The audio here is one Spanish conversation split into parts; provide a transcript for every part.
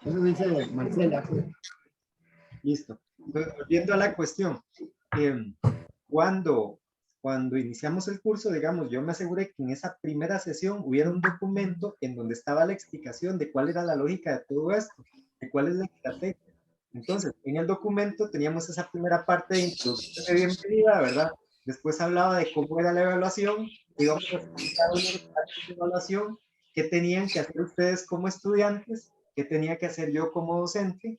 Eso dice Marcela. Listo. Entonces, volviendo a la cuestión, eh, cuando, cuando iniciamos el curso, digamos, yo me aseguré que en esa primera sesión hubiera un documento en donde estaba la explicación de cuál era la lógica de todo esto, de cuál es la estrategia. Entonces, en el documento teníamos esa primera parte de introducción de bienvenida, ¿verdad? Después hablaba de cómo era la evaluación, digamos, una evaluación, qué tenían que hacer ustedes como estudiantes, qué tenía que hacer yo como docente,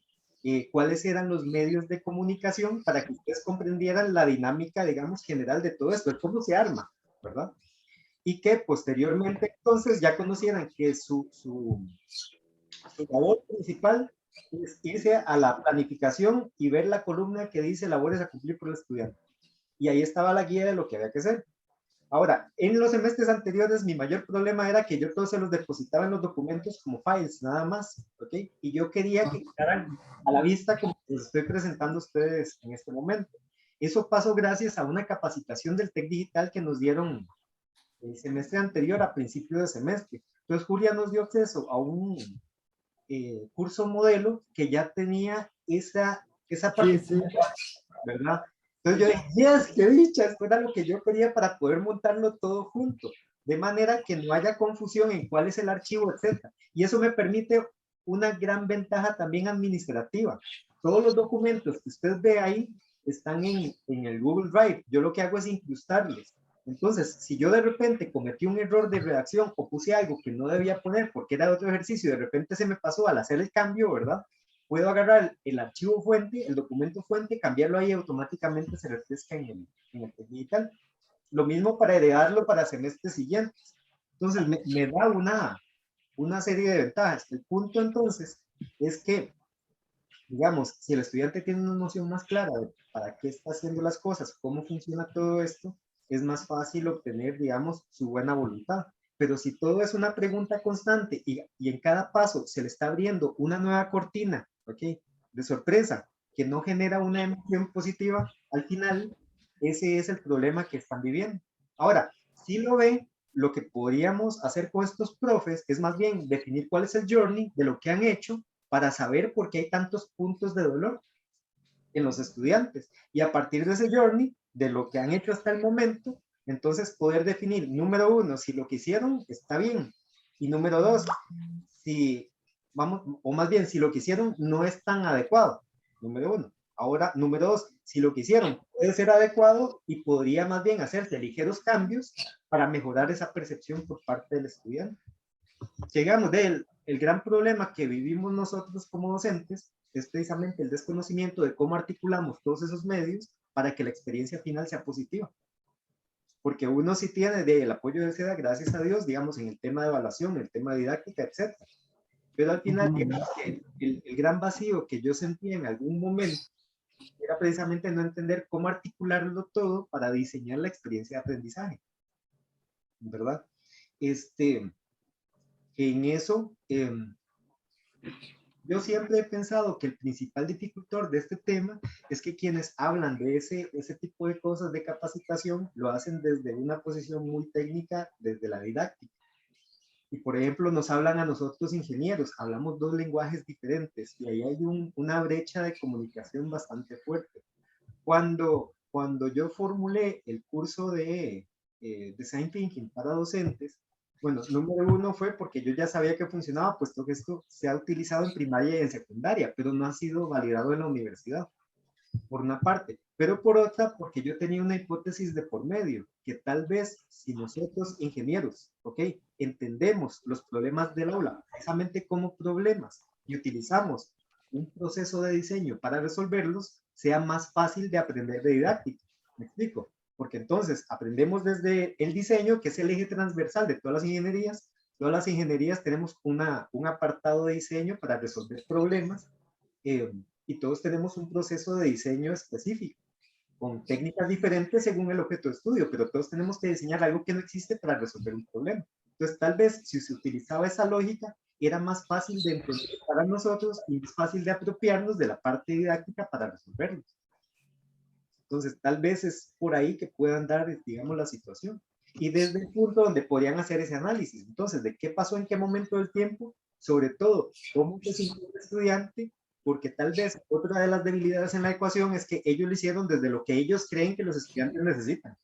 cuáles eran los medios de comunicación para que ustedes comprendieran la dinámica, digamos, general de todo esto, de cómo se arma, ¿verdad? Y que posteriormente entonces ya conocieran que su labor principal es irse a la planificación y ver la columna que dice labores a cumplir por el estudiante. Y ahí estaba la guía de lo que había que hacer. Ahora, en los semestres anteriores mi mayor problema era que yo todos se los depositaba en los documentos como files, nada más, ¿ok? Y yo quería que quedaran a la vista como les estoy presentando a ustedes en este momento. Eso pasó gracias a una capacitación del TEC Digital que nos dieron el semestre anterior, a principio de semestre. Entonces, Julia nos dio acceso a un curso modelo que ya tenía esa Sí, parte, sí. ¿verdad? Entonces yo dije, yes, qué dicha, esto era lo que yo quería para poder montarlo todo junto, de manera que no haya confusión en cuál es el archivo, etc. Y eso me permite una gran ventaja también administrativa. Todos los documentos que usted ve ahí están en el Google Drive. Yo lo que hago es incrustarlos. Entonces, si yo de repente cometí un error de redacción o puse algo que no debía poner porque era de otro ejercicio y de repente se me pasó al hacer el cambio, ¿verdad? Puedo agarrar el archivo fuente, el documento fuente, cambiarlo ahí y automáticamente se refresca en el digital. Lo mismo para heredarlo para semestres siguientes. Entonces, me da una serie de ventajas. El punto entonces es que, digamos, si el estudiante tiene una noción más clara de para qué está haciendo las cosas, cómo funciona todo esto, es más fácil obtener, digamos, su buena voluntad. Pero si todo es una pregunta constante y en cada paso se le está abriendo una nueva cortina, ¿ok? De sorpresa, que no genera una emoción positiva, al final ese es el problema que están viviendo. Ahora, si lo ven, lo que podríamos hacer con estos profes es más bien definir cuál es el journey de lo que han hecho para saber por qué hay tantos puntos de dolor en los estudiantes. Y a partir de ese journey, de lo que han hecho hasta el momento, entonces poder definir, número uno, si lo que hicieron está bien. Y número dos, si vamos, o más bien, si lo que hicieron no es tan adecuado. Número uno. Ahora, número dos, si lo que hicieron puede ser adecuado y podría más bien hacerse ligeros cambios para mejorar esa percepción por parte del estudiante. Llegamos del el gran problema que vivimos nosotros como docentes es precisamente el desconocimiento de cómo articulamos todos esos medios para que la experiencia final sea positiva. Porque uno sí tiene del apoyo de SEDA, gracias a Dios, digamos, en el tema de evaluación, el tema de didáctica, etc. Pero al final, digamos que el gran vacío que yo sentía en algún momento era precisamente no entender cómo articularlo todo para diseñar la experiencia de aprendizaje, ¿verdad? En eso, yo siempre he pensado que el principal dificultad de este tema es que quienes hablan de ese tipo de cosas de capacitación lo hacen desde una posición muy técnica, desde la didáctica. Y por ejemplo, nos hablan a nosotros ingenieros, hablamos dos lenguajes diferentes y ahí hay una brecha de comunicación bastante fuerte. Cuando yo formulé el curso de Design Thinking para docentes, bueno, número uno fue porque yo ya sabía que funcionaba, puesto que esto se ha utilizado en primaria y en secundaria, pero no ha sido validado en la universidad, por una parte. Pero por otra, porque yo tenía una hipótesis de por medio, que tal vez si nosotros ingenieros, ¿ok? Entendemos los problemas del aula, precisamente como problemas, y utilizamos un proceso de diseño para resolverlos, sea más fácil de aprender de didáctica. ¿Me explico? Porque entonces aprendemos desde el diseño, que es el eje transversal de todas las ingenierías. Todas las ingenierías tenemos un apartado de diseño para resolver problemas y todos tenemos un proceso de diseño específico, con técnicas diferentes según el objeto de estudio, pero todos tenemos que diseñar algo que no existe para resolver un problema. Entonces, tal vez si se utilizaba esa lógica, era más fácil de entender para nosotros y más fácil de apropiarnos de la parte didáctica para resolverlos. Entonces, tal vez es por ahí que puedan dar, digamos, la situación. Y desde el punto donde podrían hacer ese análisis. Entonces, ¿de qué pasó en qué momento del tiempo? sobre todo, cómo se siente el estudiante, porque tal vez otra de las debilidades en la ecuación es que ellos lo hicieron desde lo que ellos creen que los estudiantes necesitan.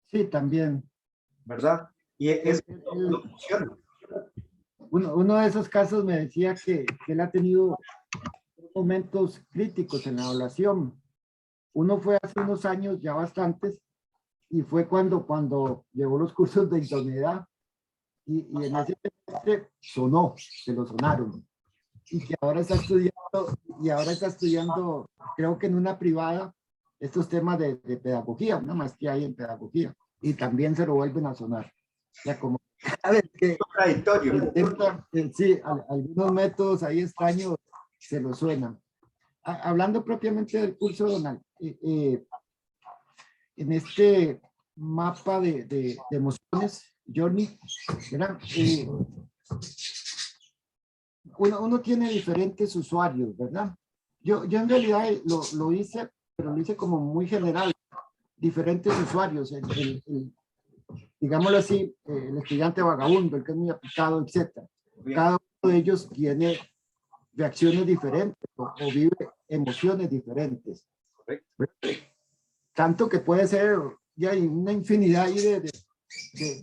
Sí, también. ¿Verdad? Y eso no funciona. Uno de esos casos me decía que él ha tenido momentos críticos en la evaluación. Uno fue hace unos años, ya bastantes, y fue cuando llevó los cursos de idoneidad y en ese semestre sonó, se lo sonaron. Y que ahora está estudiando, creo que en una privada, estos temas de pedagogía, una maestría ahí en pedagogía, y también se lo vuelven a sonar. Ya como, a ver, que contradictorio. Sí, algunos métodos ahí extraños se lo suenan. Hablando propiamente del curso, Donald, en este mapa de emociones, Johnny, ¿verdad? Uno tiene diferentes usuarios, ¿verdad? Yo en realidad lo hice, pero lo hice como muy general, diferentes usuarios, digámoslo así, el estudiante vagabundo, el que es muy aplicado, etc. Cada uno de ellos tiene reacciones diferentes o vive emociones diferentes. Tanto que puede ser, ya hay una infinidad ahí de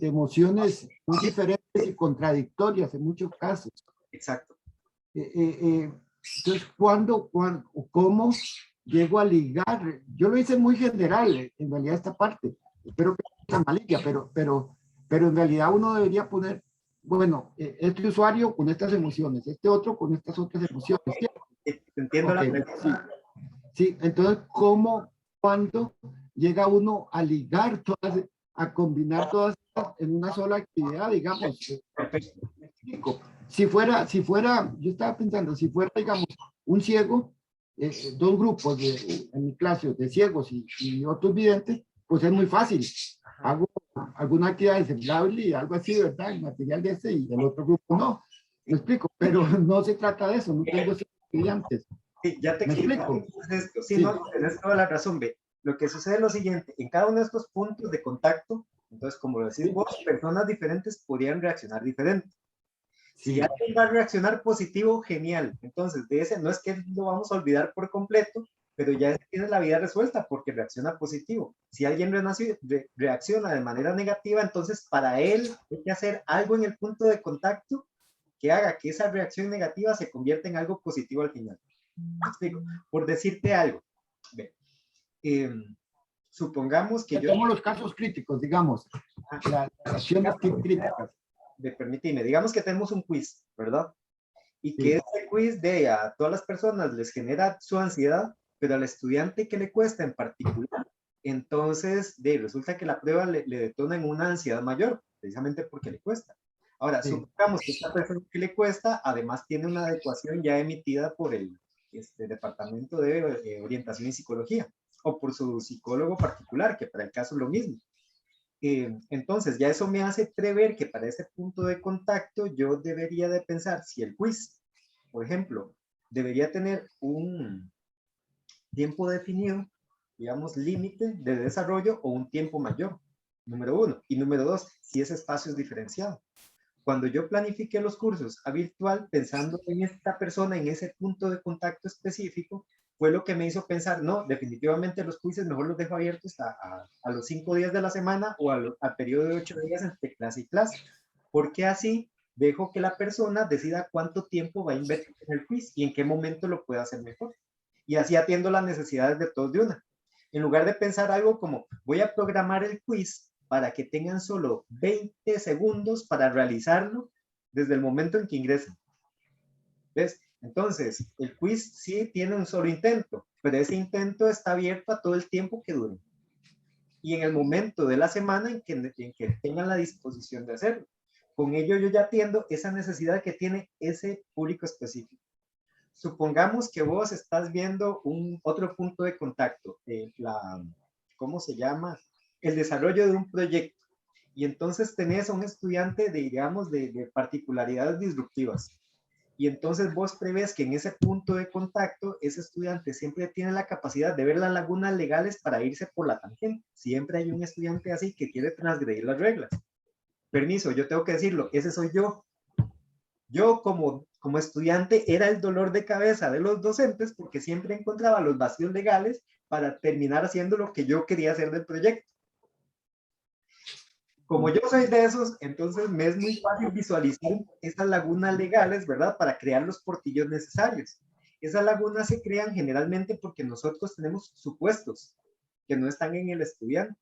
emociones muy diferentes y contradictorias en muchos casos. Exacto. Entonces, cómo llego a ligar? Yo lo hice muy general, en realidad, esta parte. Espero que no sea malilla, pero en realidad uno debería poner, bueno, este usuario con estas emociones, este otro con estas otras emociones. Entiendo la pregunta. Sí, entonces, cuándo llega uno a ligar todas, a combinar todas en una sola actividad, digamos? Perfecto. Si fuera, yo estaba pensando, si fuera, digamos, un ciego, dos grupos en mi clase de ciegos y otros videntes, pues es muy fácil. Hago alguna actividad ensemblable y algo así, ¿verdad? El material de ese y el otro grupo no. Me explico, pero no se trata de eso, no tengo esos estudiantes. Sí, ya te explico. Esto. Sí, sí. no, tienes toda la razón, ve. Lo que sucede es lo siguiente, en cada uno de estos puntos de contacto, entonces, como lo decís vos, personas diferentes podrían reaccionar diferente. Si alguien va a reaccionar positivo, genial. Entonces, de ese no es que lo vamos a olvidar por completo, pero ya tiene la vida resuelta porque reacciona positivo. Si alguien reacciona de manera negativa, entonces para él hay que hacer algo en el punto de contacto que haga que esa reacción negativa se convierta en algo positivo al final. ¿Me explico? Por decirte algo. Supongamos que yo... Tenemos los casos críticos, digamos. Las acciones críticas. Permíteme, digamos que tenemos un quiz, ¿verdad? Y que este quiz de a todas las personas les genera su ansiedad, pero al estudiante que le cuesta en particular, entonces resulta que la prueba le detona en una ansiedad mayor, precisamente porque le cuesta. Ahora, supongamos que esta persona que le cuesta, además tiene una adecuación ya emitida por el Departamento de Orientación y Psicología, o por su psicólogo particular, que para el caso es lo mismo. Entonces, ya eso me hace prever que para ese punto de contacto yo debería de pensar si el quiz, por ejemplo, debería tener un tiempo definido, digamos, límite de desarrollo o un tiempo mayor, número uno. Y número dos, si ese espacio es diferenciado. Cuando yo planifiqué los cursos a virtual, pensando en esta persona, en ese punto de contacto específico, fue lo que me hizo pensar, no, definitivamente los quizzes mejor los dejo abiertos a los 5 días de la semana o al periodo de 8 días entre clase y clase, porque así dejo que la persona decida cuánto tiempo va a invertir en el quiz y en qué momento lo puede hacer mejor. Y así atiendo las necesidades de todos de una. En lugar de pensar algo como, voy a programar el quiz para que tengan solo 20 segundos para realizarlo desde el momento en que ingresen. ¿Ves? Entonces, el quiz sí tiene un solo intento, pero ese intento está abierto a todo el tiempo que dure. Y en el momento de la semana en que tengan la disposición de hacerlo. Con ello yo ya atiendo esa necesidad que tiene ese público específico. Supongamos que vos estás viendo otro punto de contacto, ¿cómo se llama? El desarrollo de un proyecto. Y entonces tenés a un estudiante digamos, de particularidades disruptivas. Y entonces vos prevés que en ese punto de contacto, ese estudiante siempre tiene la capacidad de ver las lagunas legales para irse por la tangente. Siempre hay un estudiante así que quiere transgredir las reglas. Permiso, yo tengo que decirlo, ese soy yo. Yo como estudiante era el dolor de cabeza de los docentes porque siempre encontraba los vacíos legales para terminar haciendo lo que yo quería hacer del proyecto. Como yo soy de esos, entonces me es muy fácil visualizar esas lagunas legales, ¿verdad? Para crear los portillos necesarios. Esas lagunas se crean generalmente porque nosotros tenemos supuestos que no están en el estudiante.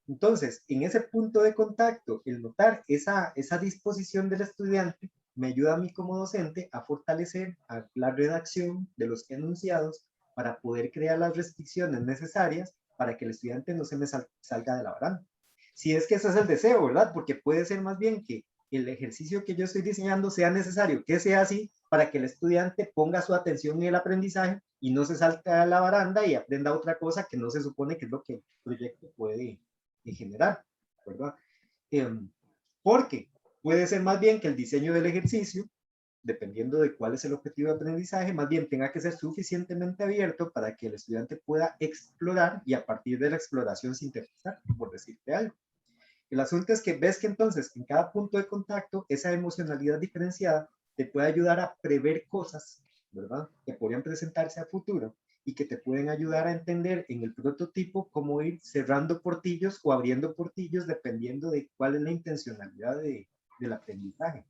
Entonces, en ese punto de contacto, el notar esa disposición del estudiante me ayuda a mí como docente a fortalecer la redacción de los enunciados para poder crear las restricciones necesarias para que el estudiante no se me salga de la baranda. Si es que ese es el deseo, ¿verdad? Porque puede ser más bien que el ejercicio que yo estoy diseñando sea necesario que sea así para que el estudiante ponga su atención en el aprendizaje y no se salga de la baranda y aprenda otra cosa que no se supone que es lo que el proyecto puede generar, ¿verdad? Porque puede ser más bien que el diseño del ejercicio, dependiendo de cuál es el objetivo de aprendizaje, más bien tenga que ser suficientemente abierto para que el estudiante pueda explorar y a partir de la exploración sintetizar, por decirte algo. El asunto es que ves que entonces en cada punto de contacto esa emocionalidad diferenciada te puede ayudar a prever cosas, ¿verdad? Que podrían presentarse a futuro y que te pueden ayudar a entender en el prototipo cómo ir cerrando portillos o abriendo portillos dependiendo de cuál es la intencionalidad del aprendizaje.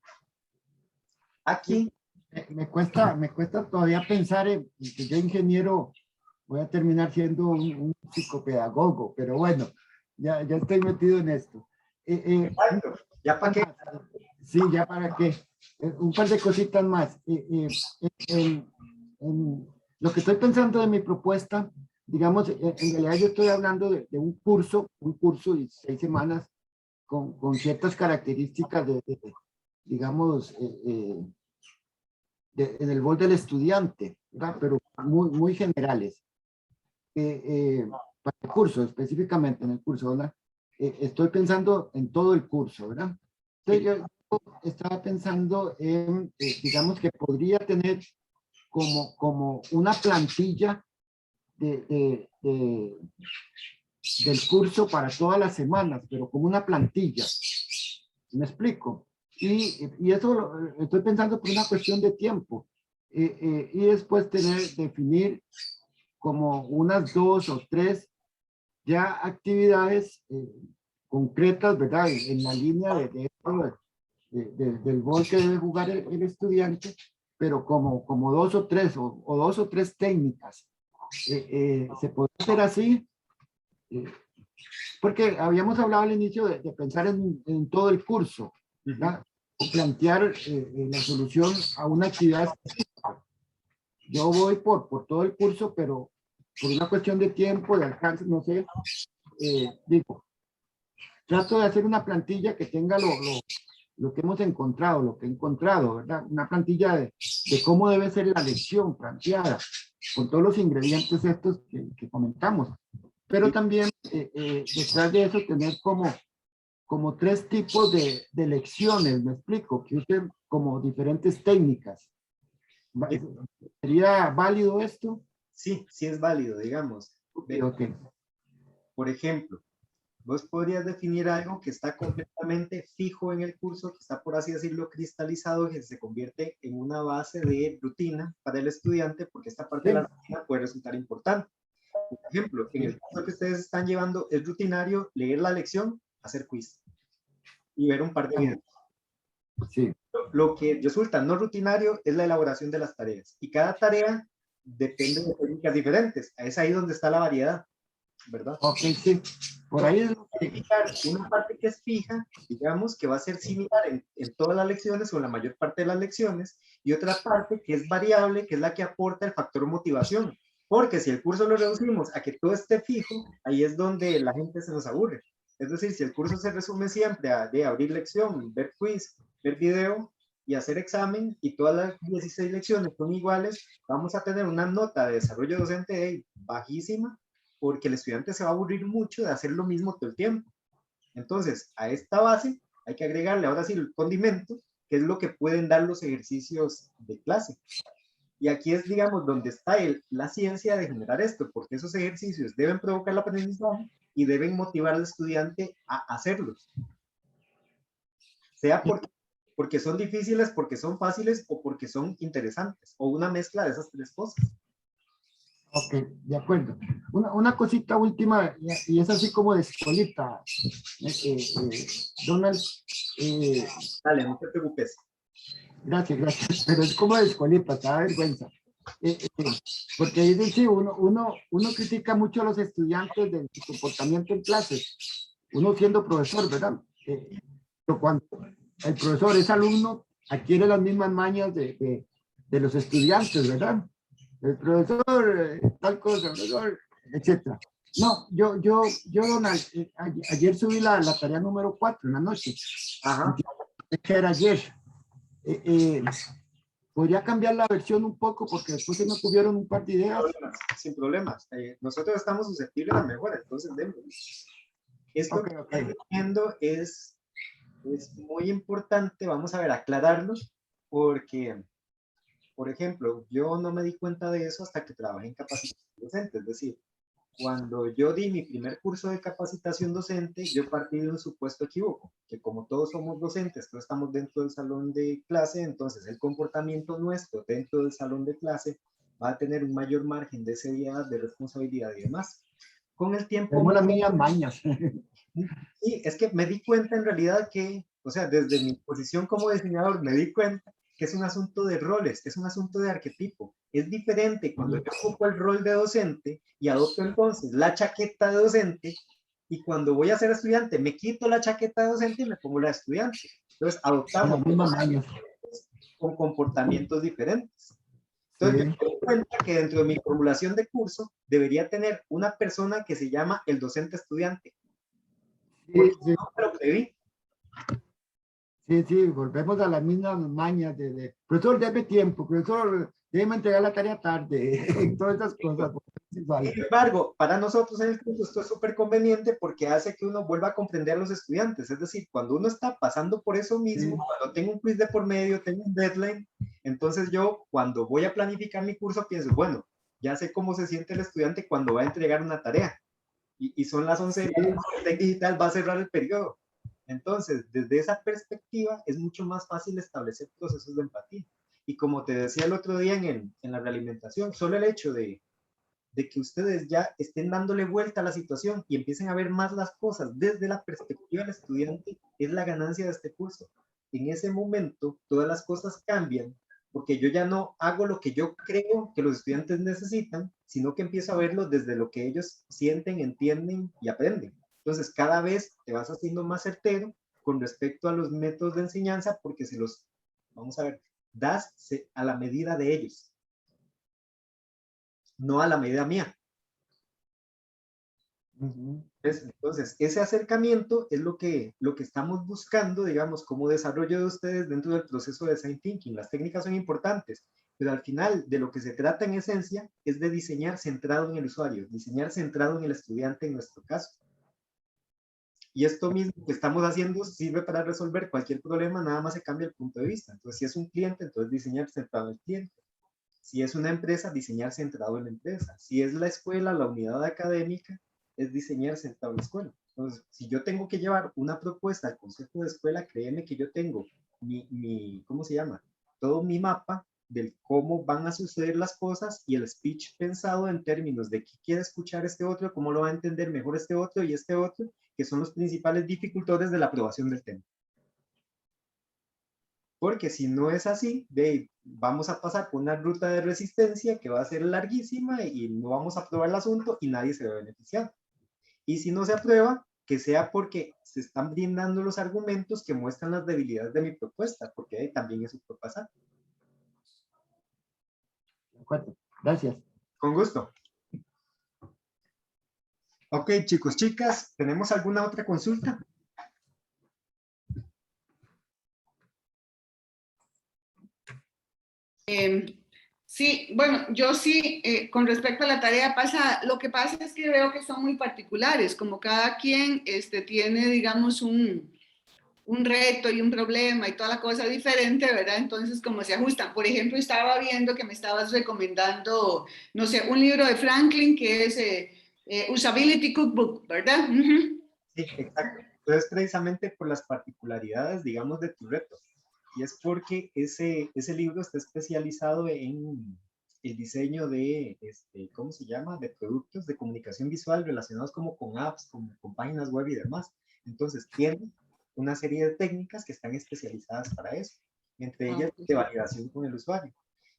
Aquí me cuesta todavía pensar en que yo ingeniero voy a terminar siendo un psicopedagogo, pero bueno, ya estoy metido en esto. exacto, ya para qué. Sí, ya para qué. Un par de cositas más. Lo que estoy pensando de mi propuesta, digamos, en realidad yo estoy hablando de un curso de 6 semanas con ciertas características digamos, en el rol del estudiante, ¿verdad? Pero muy generales. Para el curso, específicamente en el curso, ¿verdad? Estoy pensando en todo el curso, ¿verdad? Entonces yo estaba pensando en, digamos que podría tener como una plantilla del curso para todas las semanas, pero como una plantilla. ¿Me explico? Y eso estoy pensando por una cuestión de tiempo. Y después definir como unas 2 o 3 ya actividades concretas, ¿verdad? En la línea del rol que debe jugar el estudiante, pero como 2 o 3 o 2 o 3 técnicas. Se puede hacer así, porque habíamos hablado al inicio de pensar en todo el curso, ¿verdad? O plantear la solución a una actividad específica. Yo voy por todo el curso, pero por una cuestión de tiempo, de alcance, no sé, digo, trato de hacer una plantilla que tenga lo que hemos encontrado, lo que he encontrado, ¿verdad? Una plantilla de cómo debe ser la lección planteada, con todos los ingredientes estos que comentamos. Pero también detrás de eso tener como 3 tipos de lecciones, me explico, que usen como diferentes técnicas. ¿Sería válido esto? sí es válido, digamos. Okay. Por ejemplo, vos podrías definir algo que está completamente fijo en el curso, que está, por así decirlo, cristalizado, que se convierte en una base de rutina para el estudiante, porque esta parte de la rutina puede resultar importante. Por ejemplo, en el curso que ustedes están llevando, es rutinario leer la lección, hacer quiz y ver un par de videos. Sí. Lo que resulta no rutinario es la elaboración de las tareas. Y cada tarea depende de técnicas diferentes. Es ahí donde está la variedad, ¿verdad? Ok, sí. Por ahí es una parte que es fija, digamos, que va a ser similar en todas las lecciones o en la mayor parte de las lecciones, y otra parte que es variable, que es la que aporta el factor motivación. Porque si el curso lo reducimos a que todo esté fijo, ahí es donde la gente se nos aburre. Es decir, si el curso se resume siempre de abrir lección, ver quiz, ver video y hacer examen, y todas las 16 lecciones son iguales, vamos a tener una nota de desarrollo docente bajísima, porque el estudiante se va a aburrir mucho de hacer lo mismo todo el tiempo. Entonces, a esta base hay que agregarle ahora sí el condimento, que es lo que pueden dar los ejercicios de clase. Y aquí es, digamos, donde está la ciencia de generar esto, porque esos ejercicios deben provocar el aprendizaje y deben motivar al estudiante a hacerlos. Sea porque porque son difíciles, porque son fáciles o porque son interesantes, o una mezcla de esas tres cosas. Ok, de acuerdo. Una cosita última, y es así como de escuelita, Donald. Dale, no te preocupes. Gracias, gracias, pero es como de escuelita, te da vergüenza. Porque dicen, sí, uno critica mucho a los estudiantes de su comportamiento en clases, uno siendo profesor, ¿verdad? Pero cuando el profesor es alumno, adquiere las mismas mañas de los estudiantes, ¿verdad? El profesor, tal cosa, profesor, etcétera. No, Donald, ayer subí la tarea número 4 en la noche. Ajá. Que era ayer. Podría cambiar la versión un poco porque después se me ocurrieron un par de ideas. Sin problemas. Nosotros estamos susceptibles a mejora, entonces démosle. Esto Okay, que estoy diciendo es muy importante, vamos a ver, aclararlo, porque, por ejemplo, yo no me di cuenta de eso hasta que trabajé en capacitación docente, es decir, cuando yo di mi primer curso de capacitación docente, yo partí de un supuesto equívoco, que como todos somos docentes, todos estamos dentro del salón de clase, entonces el comportamiento nuestro dentro del salón de clase va a tener un mayor margen de seriedad, de responsabilidad y demás. Con el tiempo... Tenemos las mías mañas. Sí, es que me di cuenta en realidad que, o sea, desde mi posición como diseñador, me di cuenta que es un asunto de roles, es un asunto de arquetipo. Es diferente cuando yo ocupo el rol de docente y adopto entonces la chaqueta de docente, y cuando voy a ser estudiante me quito la chaqueta de docente y me pongo la de estudiante. Entonces adoptamos con comportamientos diferentes. Entonces, Sí. yo me doy cuenta que dentro de mi formulación de curso debería tener una persona que se llama el docente estudiante. Porque Sí, no me lo preví. sí, volvemos a las mismas mañas profesor, debe tiempo, profesor, déjeme entregar la tarea tarde, todas esas cosas. Sin embargo, para nosotros en el curso esto es súper conveniente porque hace que uno vuelva a comprender a los estudiantes. Es decir, cuando uno está pasando por eso mismo, cuando tengo un quiz de por medio, tengo un deadline, entonces yo cuando voy a planificar mi curso pienso, bueno, ya sé cómo se siente el estudiante cuando va a entregar una tarea. Y son las 11 de la noche, el digital va a cerrar el periodo. Entonces, desde esa perspectiva, es mucho más fácil establecer procesos de empatía. Y como te decía el otro día en la realimentación, solo el hecho de que ustedes ya estén dándole vuelta a la situación y empiecen a ver más las cosas desde la perspectiva del estudiante, es la ganancia de este curso. En ese momento, todas las cosas cambian, porque yo ya no hago lo que yo creo que los estudiantes necesitan, sino que empiezo a verlo desde lo que ellos sienten, entienden y aprenden. Entonces, cada vez te vas haciendo más certero con respecto a los métodos de enseñanza, porque se los, vamos a ver, das a la medida de ellos, no a la medida mía. Entonces, ese acercamiento es lo que estamos buscando, digamos, como desarrollo de ustedes dentro del proceso de design thinking. Las técnicas son importantes, pero al final de lo que se trata en esencia es de diseñar centrado en el usuario, diseñar centrado en el estudiante en nuestro caso. Y esto mismo que estamos haciendo sirve para resolver cualquier problema, nada más se cambia el punto de vista. Entonces, si es un cliente, entonces diseñar centrado en el cliente. Si es una empresa, diseñar centrado en la empresa. Si es la escuela, la unidad académica, es diseñar centrado en la escuela. Entonces, si yo tengo que llevar una propuesta al consejo de escuela, créeme que yo tengo ¿cómo se llama? Todo mi mapa del cómo van a suceder las cosas y el speech pensado en términos de qué quiere escuchar este otro, cómo lo va a entender mejor este otro y este otro, que son los principales dificultores de la aprobación del tema. Porque si no es así, vamos a pasar por una ruta de resistencia que va a ser larguísima y no vamos a aprobar el asunto y nadie se va a beneficiar. Y si no se aprueba, que sea porque se están brindando los argumentos que muestran las debilidades de mi propuesta, porque también eso puede pasar. De acuerdo, gracias. Con gusto. Ok, chicos, chicas, ¿tenemos alguna otra consulta? Sí, bueno, yo sí, con respecto a la tarea pasada, lo que pasa es que veo que son muy particulares, como cada quien tiene, digamos, un reto y un problema y toda la cosa diferente, ¿verdad? Entonces, como se ajustan. Por ejemplo, estaba viendo que me estabas recomendando, no sé, un libro de Franklin que es Usability Cookbook, ¿verdad? Sí, exacto. Entonces, precisamente por las particularidades, digamos, de tu reto. y es porque ese libro está especializado en el diseño de, ¿cómo se llama? De productos de comunicación visual relacionados como con apps, con páginas web y demás. Entonces, tiene una serie de técnicas que están especializadas para eso, entre ellas de validación con el usuario.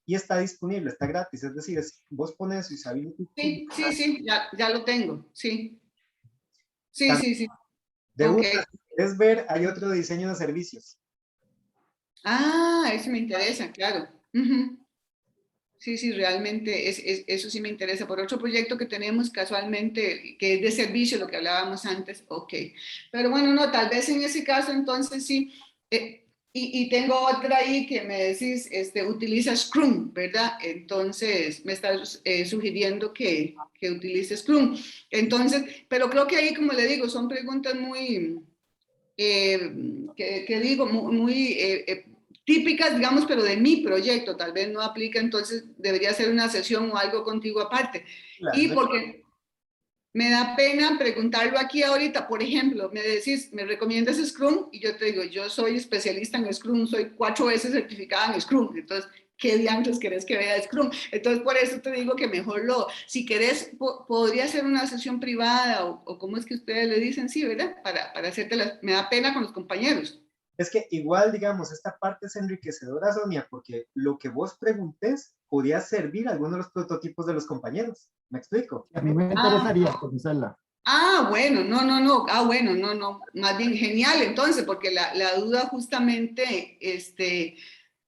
Y está disponible, está gratis, es decir, vos pones Usability. Sí, sí, sí, ya lo tengo, sí. Sí, sí, sí. De Ok. una, si quieres ver, hay otro diseño de servicios. Ah, eso me interesa, claro. Ujú. Sí, sí, realmente eso sí me interesa. Por otro proyecto que tenemos casualmente, que es de servicio, lo que hablábamos antes, ok. Pero bueno, no, tal vez en ese caso entonces sí. Y tengo otra ahí que me decís, utiliza Scrum, ¿verdad? Entonces me estás sugiriendo que utilice Scrum. Entonces, pero creo que ahí, como le digo, son preguntas muy, que digo, muy típicas, digamos, pero de mi proyecto, tal vez no aplica, entonces debería ser una sesión o algo contigo aparte. Y Claro. porque me da pena preguntarlo aquí ahorita, por ejemplo, me decís, ¿me recomiendas Scrum? Y yo te digo, yo soy especialista en Scrum, soy 4 veces certificada en Scrum, entonces, ¿qué diantres querés que vea Scrum? Entonces, por eso te digo que mejor si querés, podría ser una sesión privada o ¿cómo es que ustedes le dicen? Sí, ¿verdad? Para hacerte me da pena con los compañeros. Es que igual, digamos, esta parte es enriquecedora, Sonia, porque lo que vos preguntes podría servir a algunos de los prototipos de los compañeros. ¿Me explico? A mí me interesaría conocerla. Bueno, no. Bueno, no. Más bien genial, entonces, porque la duda justamente,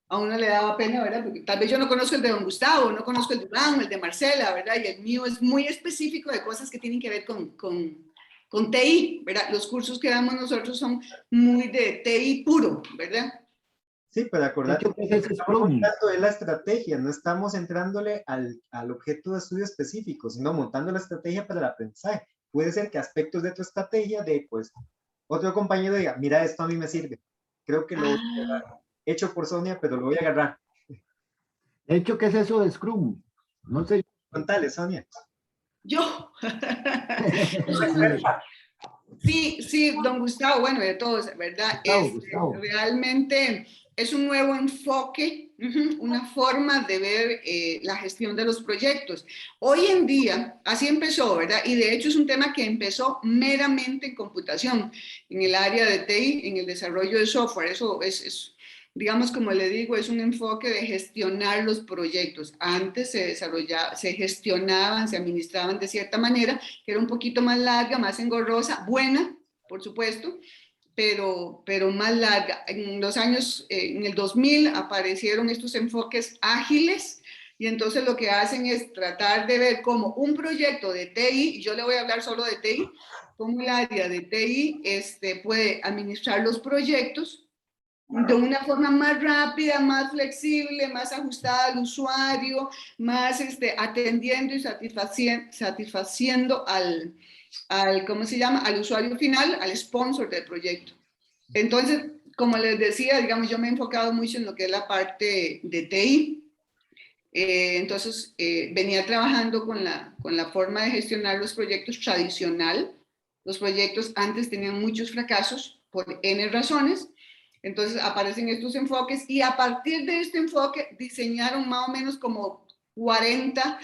a uno le daba pena, ¿verdad? Porque tal vez yo no conozco el de don Gustavo, no conozco el de Iván, el de Marcela, ¿verdad? Y el mío es muy específico de cosas que tienen que ver con TI, ¿verdad? Los cursos que damos nosotros son muy de TI puro, ¿verdad? Sí, pero De acordate hecho, que ¿qué es estamos Scrum? montando es la estrategia, no estamos entrándole al objeto de estudio específico, sino montando la estrategia para el aprendizaje. Puede ser que aspectos de tu estrategia de, pues, otro compañero diga, mira, esto a mí me sirve. Creo que lo Ah, hecho por Sonia, pero lo voy a agarrar. De hecho, ¿qué es eso de Scrum? No sé. Contale, Sonia. yo. Sí, Sí, don Gustavo, bueno, de todos, ¿verdad? Gustavo. Realmente es un nuevo enfoque, una forma de ver la gestión de los proyectos. Hoy en día, así empezó, ¿verdad? Y de hecho es un tema que empezó meramente en computación, en el área de TI, en el desarrollo de software. Eso digamos, como le digo, es un enfoque de gestionar los proyectos. Antes se gestionaban, se administraban de cierta manera, que era un poquito más larga, más engorrosa, buena, por supuesto, pero más larga. En los años, en el 2000 aparecieron estos enfoques ágiles y entonces lo que hacen es tratar de ver cómo un proyecto de TI, y yo le voy a hablar solo de TI, cómo el área de TI puede administrar los proyectos de una forma más rápida, más flexible, más ajustada al usuario, más atendiendo y satisfaciendo ¿cómo se llama? Al usuario final, al sponsor del proyecto. Entonces, como les decía, digamos, yo me he enfocado mucho en lo que es la parte de TI. Entonces, venía trabajando con la forma de gestionar los proyectos tradicional. Los proyectos antes tenían muchos fracasos por N razones. Entonces aparecen estos enfoques y a partir de este enfoque diseñaron más o menos como 40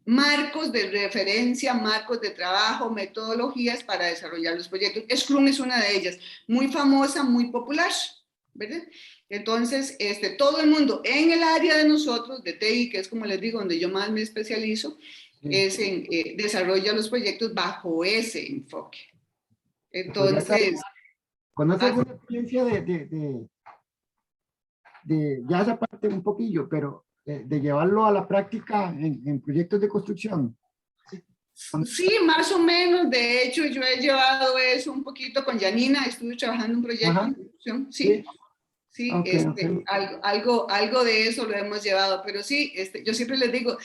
marcos de referencia, marcos de trabajo, metodologías para desarrollar los proyectos. Scrum es una de ellas, muy famosa, muy popular, ¿verdad? Entonces, todo el mundo en el área de nosotros, de TI, que es como les digo, donde yo más me especializo, es en desarrolla los proyectos bajo ese enfoque. Entonces, ¿Conoce alguna experiencia ya esa parte un poquillo, pero de llevarlo a la práctica en proyectos de construcción? sí, más o menos. De hecho, yo he llevado eso un poquito con Janina. Estuve trabajando en un proyecto Ajá, en construcción. sí, Sí, ok, ok. algo de eso lo hemos llevado. Pero sí, yo siempre les digo,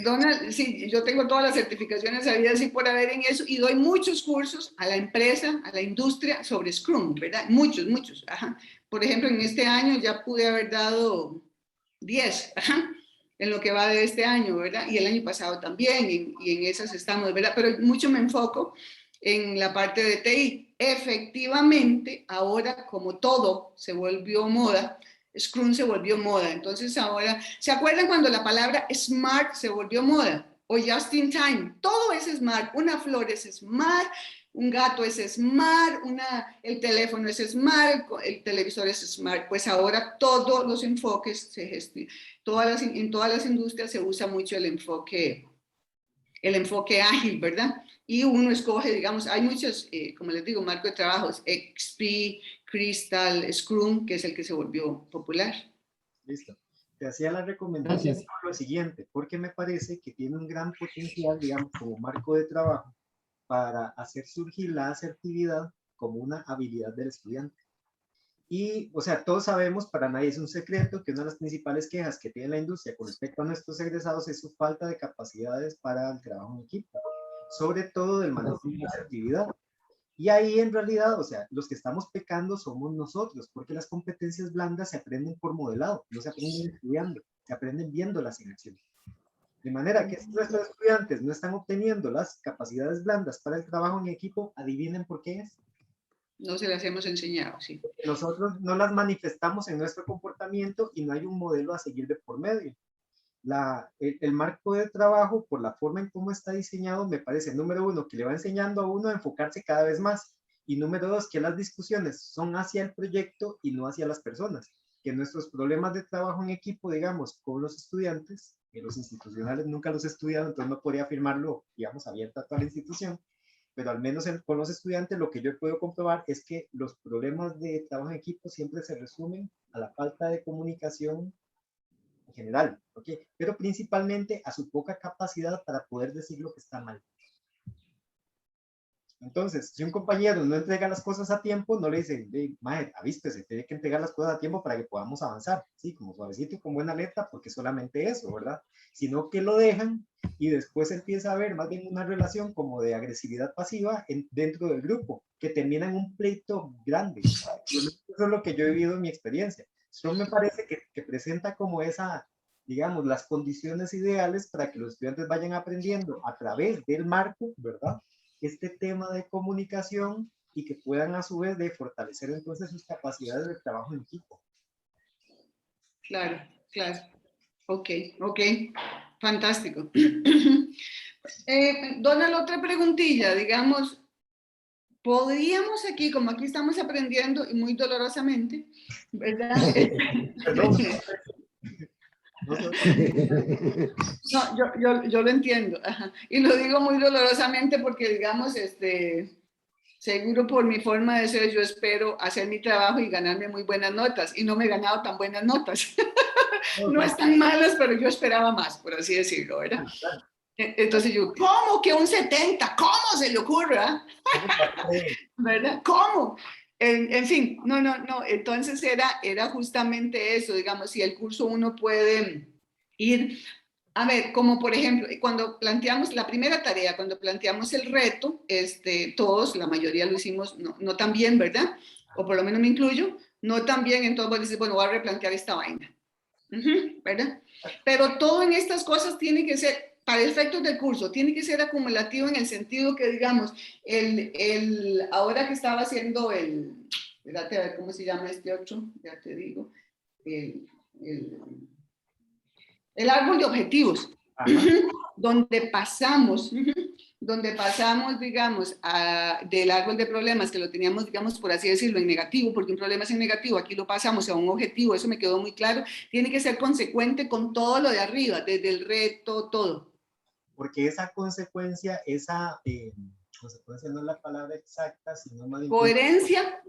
Donald, sí, yo tengo todas las certificaciones habidas así por haber en eso y doy muchos cursos a la empresa, a la industria sobre Scrum, ¿verdad? Muchos. Ajá. Por ejemplo, en este año ya pude haber dado 10. Ajá, en lo que va de este año, ¿verdad? Y el año pasado también, y en esas estamos, ¿verdad? Pero mucho me enfoco en la parte de TI. Efectivamente, ahora como todo se volvió moda, Scrum se volvió moda. Entonces ahora, ¿se acuerdan cuando la palabra smart se volvió moda? O just in time, todo es smart. Una flor es smart, un gato es smart, el teléfono es smart, el televisor es smart. Pues ahora todos los enfoques se gestionan. En todas las industrias se usa mucho el enfoque ágil, ¿verdad? Y uno escoge, digamos, hay muchos, como les digo, marco de trabajos, XP, Crystal, Scrum, que es el que se volvió popular. Listo. Te hacía la recomendación Gracias. por lo siguiente, porque me parece que tiene un gran potencial, digamos, como marco de trabajo para hacer surgir la asertividad como una habilidad del estudiante. Y, o sea, todos sabemos, para nadie es un secreto, que una de las principales quejas que tiene la industria con respecto a nuestros egresados es su falta de capacidades para el trabajo en equipo, sobre todo del manejo de la asertividad. Y ahí en realidad, o sea, los que estamos pecando somos nosotros, porque las competencias blandas se aprenden por modelado, no se aprenden estudiando, se aprenden viéndolas en acción. De manera que si nuestros estudiantes no están obteniendo las capacidades blandas para el trabajo en equipo, adivinen por qué es. No se las hemos enseñado, sí. Nosotros no las manifestamos en nuestro comportamiento y no hay un modelo a seguir de por medio. El marco de trabajo, por la forma en cómo está diseñado, me parece, número uno, que le va enseñando a uno a enfocarse cada vez más. Y número dos, que las discusiones son hacia el proyecto y no hacia las personas. Que nuestros problemas de trabajo en equipo, digamos, con los estudiantes, que los institucionales nunca los he estudiado, entonces no podría afirmarlo, digamos, abierta a toda la institución, pero al menos con los estudiantes lo que yo puedo comprobar es que los problemas de trabajo en equipo siempre se resumen a la falta de comunicación en general, ¿ok? Pero principalmente a su poca capacidad para poder decir lo que está mal. Entonces, si un compañero no entrega las cosas a tiempo, no le dicen, hey, mae, avíspese, tiene que entregar las cosas a tiempo para que podamos avanzar, sí, como suavecito y con buena letra, porque solamente eso, ¿verdad? Sino que lo dejan y después empieza a haber más bien una relación como de agresividad pasiva dentro del grupo, que termina en un pleito grande. Eso es lo que yo he vivido en mi experiencia. Eso me parece que presenta como esa, digamos, las condiciones ideales para que los estudiantes vayan aprendiendo a través del marco, ¿verdad? Este tema de comunicación y que puedan a su vez de fortalecer entonces sus capacidades de trabajo en equipo. Claro, claro. Ok, ok. Fantástico. Donald, otra preguntilla, digamos, podríamos aquí, como aquí estamos aprendiendo y muy dolorosamente, ¿verdad? Perdón. No, yo lo entiendo. Ajá. Y lo digo muy dolorosamente porque, digamos, seguro por mi forma de ser, yo espero hacer mi trabajo y ganarme muy buenas notas. Y no me he ganado tan buenas notas. No están malas, pero yo esperaba más, por así decirlo, ¿verdad? Entonces yo, ¿cómo que un 70? ¿Cómo se le ocurre? ¿Verdad? ¿Cómo? En fin, no. Entonces era justamente eso, digamos, si el curso uno puede ir, a ver, como por ejemplo, cuando planteamos la primera tarea, cuando planteamos el reto, todos, la mayoría lo hicimos no tan bien, ¿verdad? O por lo menos me incluyo, no tan bien, entonces vos dices, bueno, voy a replantear esta vaina. ¿Verdad? Pero todo en estas cosas tiene que ser, para efectos del curso, tiene que ser acumulativo en el sentido que, digamos, ahora que estaba haciendo espérate a ver cómo se llama este otro, ya te digo, el, el árbol de objetivos, donde pasamos, digamos, del árbol de problemas, que lo teníamos, digamos, por así decirlo, en negativo, porque un problema es en negativo, aquí lo pasamos a un objetivo, eso me quedó muy claro, tiene que ser consecuente con todo lo de arriba, desde el reto, todo. Porque esa consecuencia, consecuencia no es la palabra exacta, sino más bien Coherencia.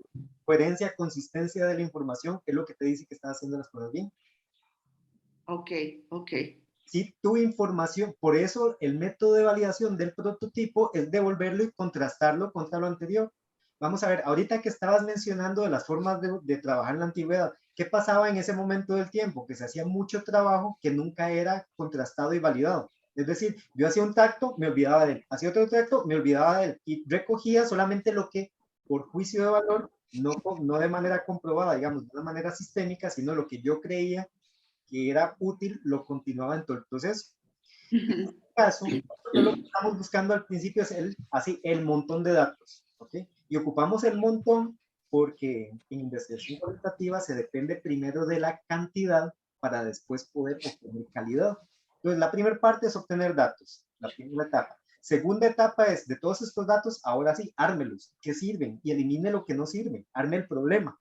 Coherencia, consistencia de la información, es lo que te dice que estás haciendo las cosas bien. Ok. Si tu información, por eso el método de validación del prototipo es devolverlo y contrastarlo contra lo anterior. Vamos a ver, ahorita que estabas mencionando de las formas de trabajar en la antigüedad, ¿qué pasaba en ese momento del tiempo? Que se hacía mucho trabajo que nunca era contrastado y validado. Es decir, yo hacía un tacto, me olvidaba de él. Hacía otro tacto, me olvidaba de él. Y recogía solamente lo que, por juicio de valor, no de manera comprobada, digamos, de una manera sistémica, sino lo que yo creía que era útil, lo continuaba en todo el proceso. Caso, lo que estamos buscando al principio es el montón de datos, ¿ok? Y ocupamos el montón porque en investigación cualitativa se depende primero de la cantidad para después poder obtener calidad. Entonces, la primera parte es obtener datos, la primera etapa. Segunda etapa es, de todos estos datos, ahora sí, ármelos, ¿qué sirven? Y elimine lo que no sirve, arme el problema.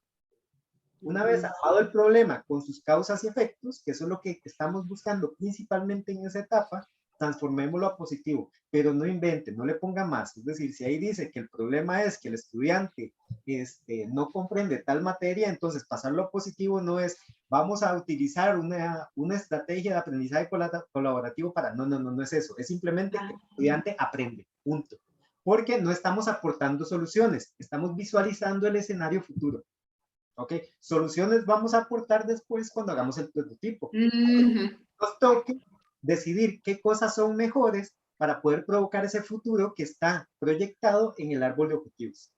Una vez armado el problema con sus causas y efectos, que eso es lo que estamos buscando principalmente en esa etapa, transformémoslo a positivo, pero no invente, no le ponga más. Es decir, si ahí dice que el problema es que el estudiante no comprende tal materia, entonces pasarlo a positivo no es vamos a utilizar una estrategia de aprendizaje colaborativo para, no es eso, es simplemente que el estudiante aprende, punto. Porque no estamos aportando soluciones, estamos visualizando el escenario futuro. ¿Ok? Soluciones vamos a aportar después cuando hagamos el prototipo. Nos toque decidir qué cosas son mejores para poder provocar ese futuro que está proyectado en el árbol de objetivos.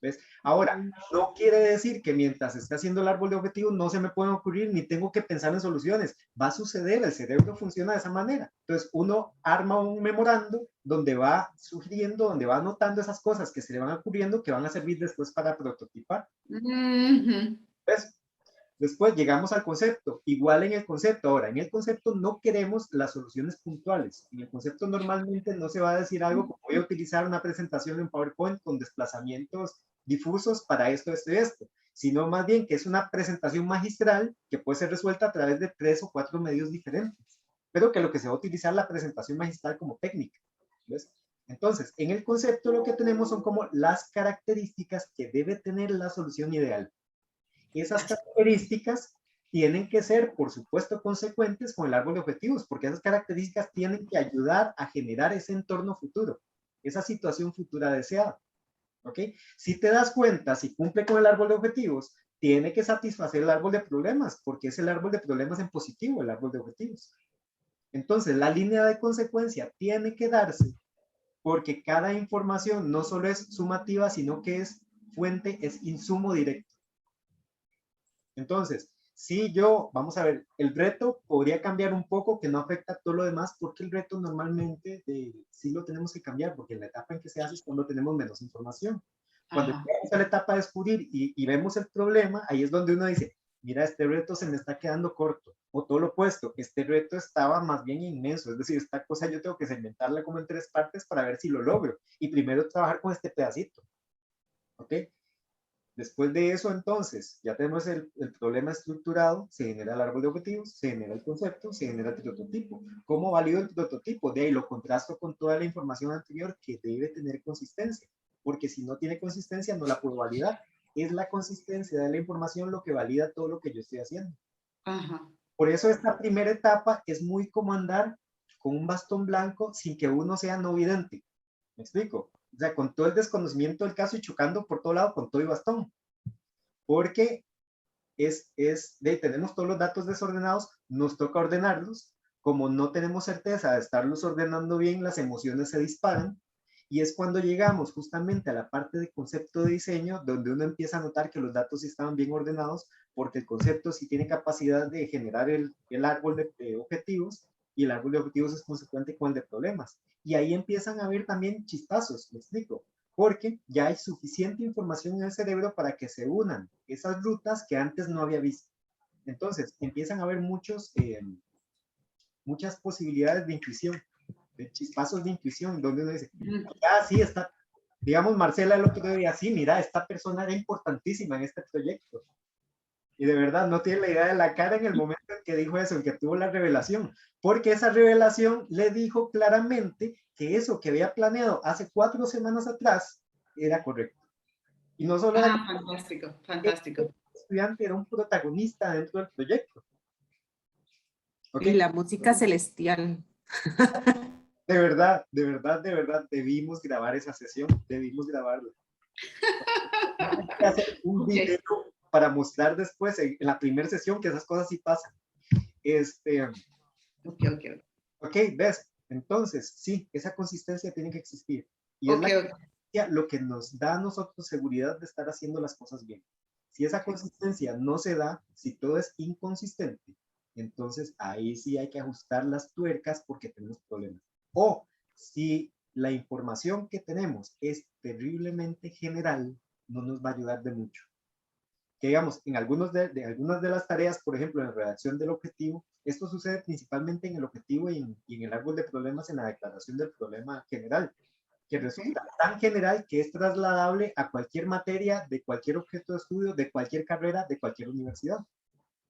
¿Ves? Ahora, no quiere decir que mientras esté haciendo el árbol de objetivos no se me pueden ocurrir ni tengo que pensar en soluciones. Va a suceder, el cerebro funciona de esa manera. Entonces, uno arma un memorando donde va sugiriendo, donde va anotando esas cosas que se le van ocurriendo que van a servir después para prototipar. ¿Ves? Después llegamos al concepto. Igual en el concepto. Ahora, en el concepto no queremos las soluciones puntuales. En el concepto normalmente no se va a decir algo como voy a utilizar una presentación en PowerPoint con desplazamientos difusos para esto, esto y esto. Sino más bien que es una presentación magistral que puede ser resuelta a través de 3 o 4 medios diferentes. Pero que lo que se va a utilizar la presentación magistral como técnica. ¿Ves? Entonces, en el concepto lo que tenemos son como las características que debe tener la solución ideal. Esas características tienen que ser, por supuesto, consecuentes con el árbol de objetivos, porque esas características tienen que ayudar a generar ese entorno futuro, esa situación futura deseada. ¿Ok? Si te das cuenta, si cumple con el árbol de objetivos, tiene que satisfacer el árbol de problemas, porque es el árbol de problemas en positivo, el árbol de objetivos. Entonces, la línea de consecuencia tiene que darse porque cada información no solo es sumativa, sino que es fuente, es insumo directo. Entonces, si yo, vamos a ver, el reto podría cambiar un poco, que no afecta a todo lo demás, porque el reto normalmente sí lo tenemos que cambiar, porque en la etapa en que se hace es cuando tenemos menos información. Cuando llegamos a la etapa de descubrir y vemos el problema, ahí es donde uno dice, mira, este reto se me está quedando corto, o todo lo opuesto, este reto estaba más bien inmenso, es decir, esta cosa yo tengo que segmentarla como en 3 partes para ver si lo logro, y primero trabajar con este pedacito, ¿ok? Después de eso, entonces, ya tenemos el problema estructurado, se genera el árbol de objetivos, se genera el concepto, se genera el prototipo. ¿Cómo valido el prototipo? De ahí lo contrasto con toda la información anterior que debe tener consistencia, porque si no tiene consistencia no la puedo validar. Es la consistencia de la información lo que valida todo lo que yo estoy haciendo. Por eso esta primera etapa es muy como andar con un bastón blanco sin que uno sea no vidente. ¿Me explico? O sea, con todo el desconocimiento del caso y chocando por todo lado con todo y bastón. Porque tenemos todos los datos desordenados, nos toca ordenarlos. Como no tenemos certeza de estarlos ordenando bien, las emociones se disparan. Y es cuando llegamos justamente a la parte de concepto de diseño, donde uno empieza a notar que los datos sí estaban bien ordenados, porque el concepto sí tiene capacidad de generar el árbol de objetivos, y el árbol de objetivos es consecuente con el de problemas. Y ahí empiezan a haber también chispazos, me explico, porque ya hay suficiente información en el cerebro para que se unan esas rutas que antes no había visto. Entonces, empiezan a haber muchas posibilidades de intuición, de chispazos de intuición, donde uno dice, ah, sí, está, digamos, Marcela el otro día, sí, mira, esta persona era importantísima en este proyecto. Y de verdad no tiene la idea de la cara en el momento en que dijo eso, en que tuvo la revelación, porque esa revelación le dijo claramente que eso que había planeado hace 4 semanas atrás era correcto. Y no solo era fantástico, fantástico. El estudiante era un protagonista dentro del proyecto. ¿Okay? Y la música celestial. De verdad, debimos grabar esa sesión, debimos grabarla. Hay que hacer un video para mostrar después en la primera sesión que esas cosas sí pasan. Ok, ves, entonces sí, esa consistencia tiene que existir. Y es lo que nos da a nosotros seguridad de estar haciendo las cosas bien. Si esa consistencia no se da, si todo es inconsistente, entonces ahí sí hay que ajustar las tuercas porque tenemos problemas. O si la información que tenemos es terriblemente general, no nos va a ayudar de mucho. Que digamos, en algunas de las tareas, por ejemplo, en la redacción del objetivo, esto sucede principalmente en el objetivo y en el árbol de problemas en la declaración del problema general, que resulta tan general que es trasladable a cualquier materia, de cualquier objeto de estudio, de cualquier carrera, de cualquier universidad.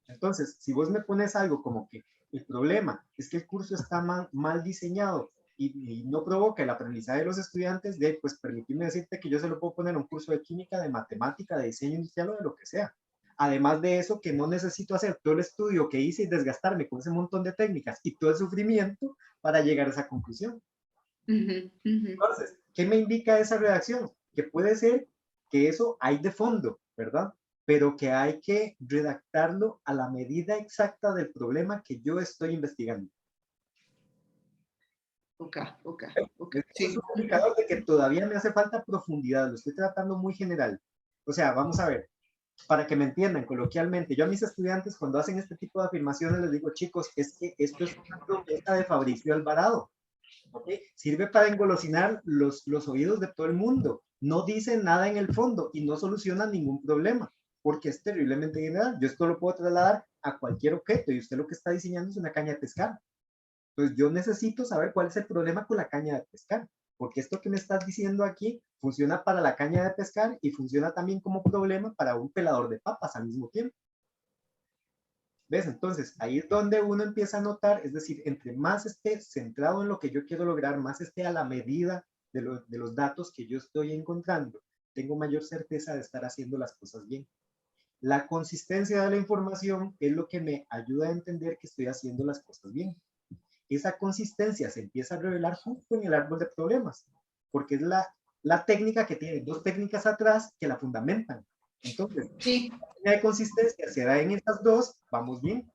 Entonces, si vos me pones algo como que el problema es que el curso está mal diseñado y no provoca el aprendizaje de los estudiantes, pues permíteme decirte que yo se lo puedo poner a un curso de química, de matemática, de diseño industrial o de lo que sea. Además de eso, que no necesito hacer todo el estudio que hice y desgastarme con ese montón de técnicas y todo el sufrimiento para llegar a esa conclusión. Entonces, ¿qué me indica esa redacción? Que puede ser que eso hay de fondo, ¿verdad? Pero que hay que redactarlo a la medida exacta del problema que yo estoy investigando. Ok. Sí. Es un indicador de que todavía me hace falta profundidad, lo estoy tratando muy general. O sea, vamos a ver, para que me entiendan coloquialmente, yo a mis estudiantes cuando hacen este tipo de afirmaciones les digo, chicos, es que esto es una promesa de Fabricio Alvarado. ¿Okay? Sirve para engolosinar los oídos de todo el mundo. No dice nada en el fondo y no soluciona ningún problema, porque es terriblemente general. Yo esto lo puedo trasladar a cualquier objeto y usted lo que está diseñando es una caña de pescar. Entonces yo necesito saber cuál es el problema con la caña de pescar, porque esto que me estás diciendo aquí funciona para la caña de pescar y funciona también como problema para un pelador de papas al mismo tiempo. ¿Ves? Entonces, ahí es donde uno empieza a notar, es decir, entre más esté centrado en lo que yo quiero lograr, más esté a la medida de los datos que yo estoy encontrando, tengo mayor certeza de estar haciendo las cosas bien. La consistencia de la información es lo que me ayuda a entender que estoy haciendo las cosas bien. Esa consistencia se empieza a revelar justo en el árbol de problemas, porque es la técnica que tiene dos técnicas atrás que la fundamentan. Entonces, sí. La de consistencia se da en estas dos, vamos bien.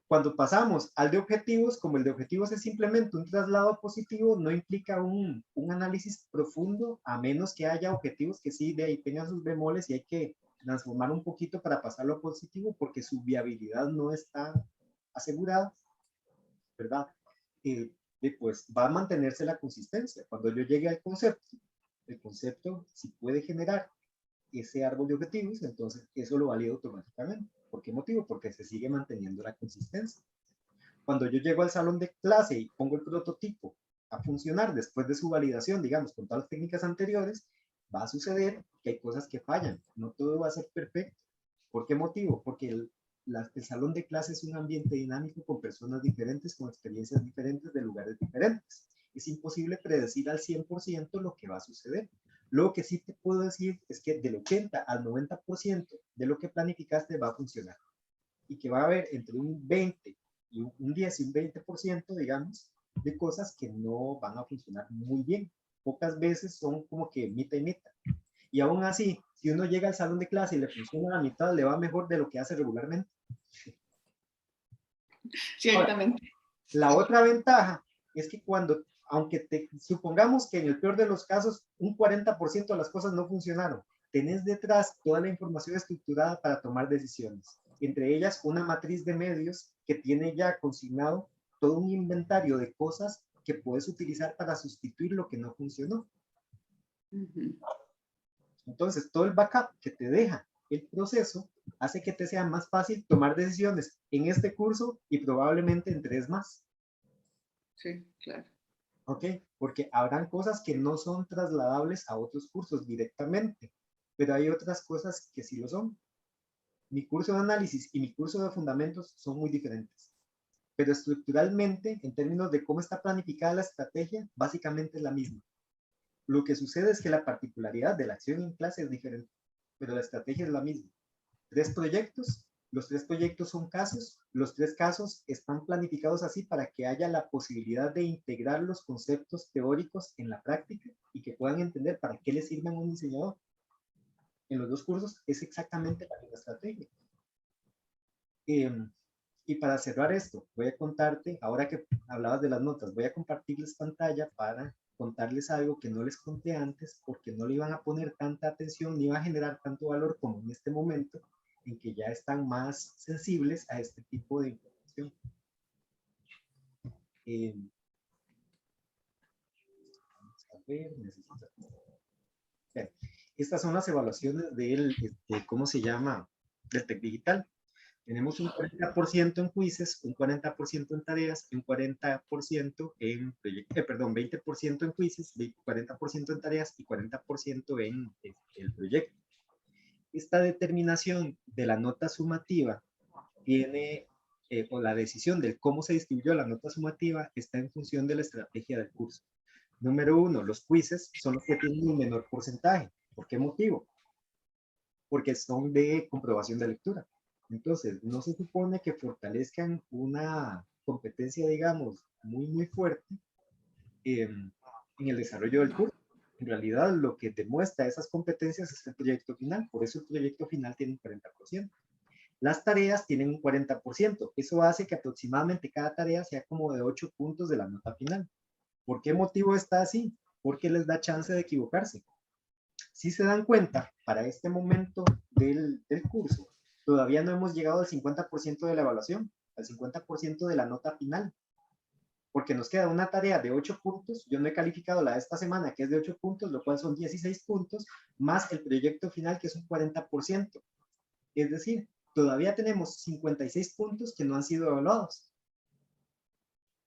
Cuando pasamos al de objetivos, como el de objetivos es simplemente un traslado positivo, no implica un análisis profundo, a menos que haya objetivos que sí de ahí tengan sus bemoles y hay que transformar un poquito para pasarlo a positivo porque su viabilidad no está asegurada, ¿verdad? Pues va a mantenerse la consistencia. Cuando yo llegue al concepto, el concepto si puede generar ese árbol de objetivos, entonces eso lo valido automáticamente. ¿Por qué motivo? Porque se sigue manteniendo la consistencia. Cuando yo llego al salón de clase y pongo el prototipo a funcionar después de su validación, digamos, con todas las técnicas anteriores, va a suceder que hay cosas que fallan. No todo va a ser perfecto. ¿Por qué motivo? Porque el salón de clase es un ambiente dinámico con personas diferentes, con experiencias diferentes, de lugares diferentes. Es imposible predecir al 100% lo que va a suceder. Lo que sí te puedo decir es que del 80 al 90% de lo que planificaste va a funcionar. Y que va a haber entre un 20 y un 10 y un 20%, digamos, de cosas que no van a funcionar muy bien. Pocas veces son como que mitad y mitad. Y aún así, si uno llega al salón de clase y le funciona a la mitad, le va mejor de lo que hace regularmente. Ciertamente. Ahora, la otra ventaja es que aunque supongamos que en el peor de los casos un 40% de las cosas no funcionaron, tenés detrás toda la información estructurada para tomar decisiones. Entre ellas una matriz de medios que tiene ya consignado todo un inventario de cosas que puedes utilizar para sustituir lo que no funcionó. Entonces, todo el backup que te deja el proceso hace que te sea más fácil tomar decisiones en este curso y probablemente en 3 más. Sí, claro. ¿Ok? Porque habrán cosas que no son trasladables a otros cursos directamente, pero hay otras cosas que sí lo son. Mi curso de análisis y mi curso de fundamentos son muy diferentes, pero estructuralmente, en términos de cómo está planificada la estrategia, básicamente es la misma. Lo que sucede es que la particularidad de la acción en clase es diferente, pero la estrategia es la misma. 3 proyectos, los 3 proyectos son casos, los 3 casos están planificados así para que haya la posibilidad de integrar los conceptos teóricos en la práctica y que puedan entender para qué les sirven a un diseñador. En los 2 cursos es exactamente la misma estrategia. Y para cerrar esto, voy a contarte, ahora que hablabas de las notas, voy a compartirles pantalla para contarles algo que no les conté antes porque no le iban a poner tanta atención ni iba a generar tanto valor como en este momento, en que ya están más sensibles a este tipo de información. Vamos a ver, necesito... Bien, estas son las evaluaciones del, ¿cómo se llama? Del TEC Digital. Tenemos un 40% en quizzes, un 40% en tareas, un 40% en proyectos, perdón, 20% en quizzes, 40% en tareas y 40% en el proyecto. Esta determinación de la nota sumativa tiene, o la decisión del cómo se distribuyó la nota sumativa está en función de la estrategia del curso. Número 1, los quizzes son los que tienen un menor porcentaje. ¿Por qué motivo? Porque son de comprobación de lectura. Entonces, no se supone que fortalezcan una competencia, digamos, muy fuerte en el desarrollo del curso. En realidad, lo que demuestra esas competencias es el proyecto final. Por eso el proyecto final tiene un 40%. Las tareas tienen un 40%. Eso hace que aproximadamente cada tarea sea como de 8 puntos de la nota final. ¿Por qué motivo está así? Porque les da chance de equivocarse. Si se dan cuenta, para este momento del curso, todavía no hemos llegado al 50% de la evaluación, al 50% de la nota final, porque nos queda una tarea de 8 puntos, yo no he calificado la de esta semana, que es de 8 puntos, lo cual son 16 puntos, más el proyecto final, que es un 40%. Es decir, todavía tenemos 56 puntos que no han sido evaluados.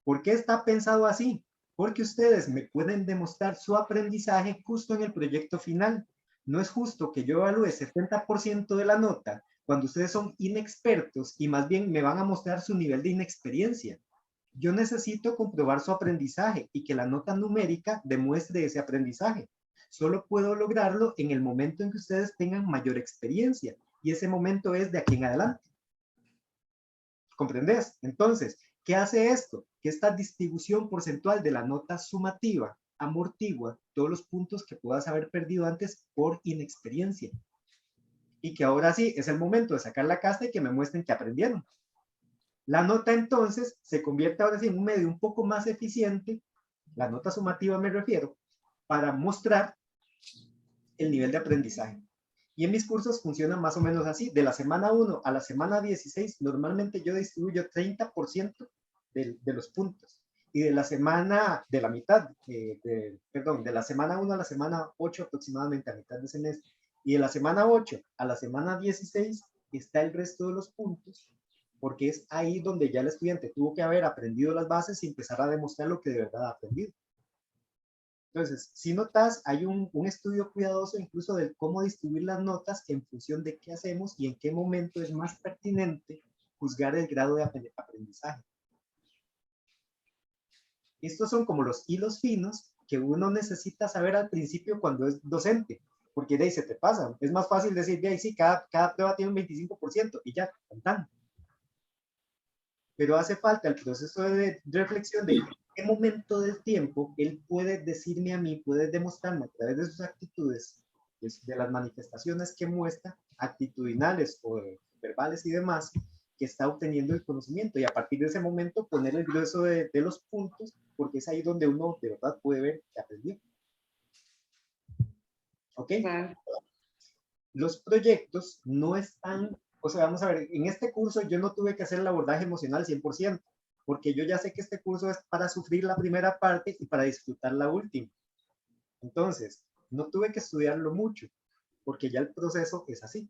¿Por qué está pensado así? Porque ustedes me pueden demostrar su aprendizaje justo en el proyecto final. No es justo que yo evalúe 70% de la nota cuando ustedes son inexpertos y más bien me van a mostrar su nivel de inexperiencia. Yo necesito comprobar su aprendizaje y que la nota numérica demuestre ese aprendizaje. Solo puedo lograrlo en el momento en que ustedes tengan mayor experiencia y ese momento es de aquí en adelante. ¿Comprendés? Entonces, ¿qué hace esto? Que esta distribución porcentual de la nota sumativa amortigua todos los puntos que puedas haber perdido antes por inexperiencia. Y que ahora sí es el momento de sacar la casta y que me muestren que aprendieron. La nota entonces se convierte ahora sí en un medio un poco más eficiente, la nota sumativa me refiero, para mostrar el nivel de aprendizaje. Y en mis cursos funciona más o menos así. De la semana 1 a la semana 16, normalmente yo distribuyo 30% de los puntos. Y de la semana, de la mitad, perdón, de la semana 1 a la semana 8 aproximadamente, a mitad de semestre. Y de la semana 8 a la semana 16 está el resto de los puntos, porque es ahí donde ya el estudiante tuvo que haber aprendido las bases y empezar a demostrar lo que de verdad ha aprendido. Entonces, si notas, hay un estudio cuidadoso incluso de cómo distribuir las notas en función de qué hacemos y en qué momento es más pertinente juzgar el grado de aprendizaje. Estos son como los hilos finos que uno necesita saber al principio cuando es docente, porque de ahí se te pasa. Es más fácil decir, de ahí sí, cada prueba tiene un 25% y ya, tan. Pero hace falta el proceso de reflexión de qué momento del tiempo él puede decirme a mí, puede demostrarme a través de sus actitudes, de las manifestaciones que muestra, actitudinales o verbales y demás, que está obteniendo el conocimiento y a partir de ese momento poner el grueso de los puntos, porque es ahí donde uno de verdad puede ver que aprendió. ¿Ok? Vale. Los proyectos no están, o sea, vamos a ver, en este curso yo no tuve que hacer el abordaje emocional 100%, porque yo ya sé que este curso es para sufrir la primera parte y para disfrutar la última. Entonces, no tuve que estudiarlo mucho, porque ya el proceso es así.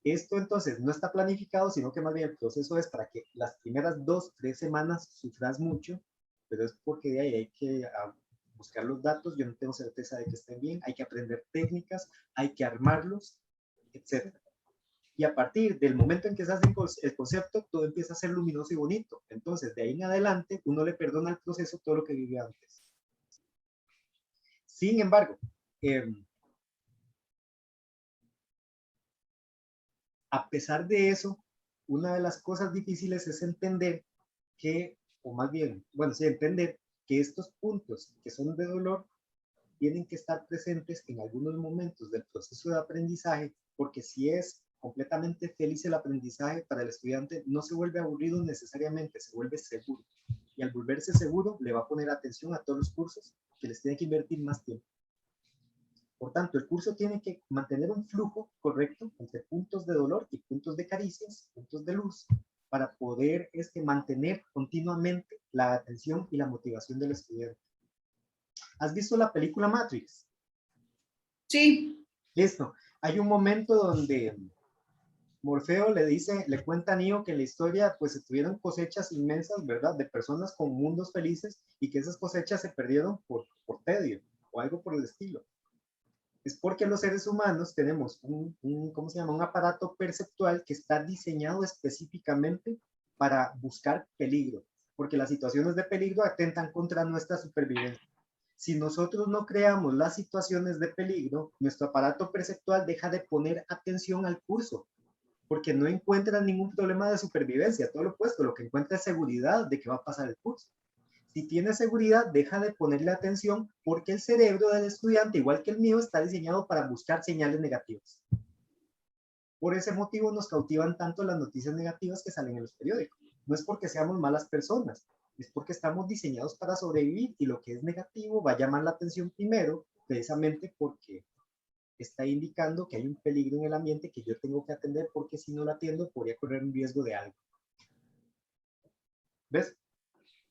Esto entonces no está planificado, sino que más bien el proceso es para que las primeras 2-3 semanas sufras mucho, pero es porque de ahí hay que buscar los datos, yo no tengo certeza de que estén bien, hay que aprender técnicas, hay que armarlos, etc. Y a partir del momento en que se hace el concepto, todo empieza a ser luminoso y bonito. Entonces, de ahí en adelante, uno le perdona al proceso todo lo que vivió antes. Sin embargo, a pesar de eso, una de las cosas difíciles es entender que, o más bien, bueno, sí, entender que estos puntos que son de dolor tienen que estar presentes en algunos momentos del proceso de aprendizaje, porque si es completamente feliz el aprendizaje para el estudiante, no se vuelve aburrido necesariamente, se vuelve seguro. Y al volverse seguro, le va a poner atención a todos los cursos que les tienen que invertir más tiempo. Por tanto, el curso tiene que mantener un flujo correcto entre puntos de dolor y puntos de caricias, puntos de luz, para poder mantener continuamente la atención y la motivación del estudiante. ¿Has visto la película Matrix? Sí. Listo. Hay un momento donde Morfeo le cuenta a Neo que en la historia pues se tuvieron cosechas inmensas, ¿verdad? De personas con mundos felices y que esas cosechas se perdieron por tedio o algo por el estilo. Es porque los seres humanos tenemos ¿cómo se llama? Un aparato perceptual que está diseñado específicamente para buscar peligro, porque las situaciones de peligro atentan contra nuestra supervivencia. Si nosotros no creamos las situaciones de peligro, nuestro aparato perceptual deja de poner atención al curso, porque no encuentra ningún problema de supervivencia, todo lo opuesto, lo que encuentra es seguridad de que va a pasar el curso. Si tiene seguridad, deja de ponerle atención porque el cerebro del estudiante, igual que el mío, está diseñado para buscar señales negativas. Por ese motivo nos cautivan tanto las noticias negativas que salen en los periódicos. No es porque seamos malas personas, es porque estamos diseñados para sobrevivir y lo que es negativo va a llamar la atención primero, precisamente porque está indicando que hay un peligro en el ambiente que yo tengo que atender porque si no lo atiendo podría correr un riesgo de algo. ¿Ves?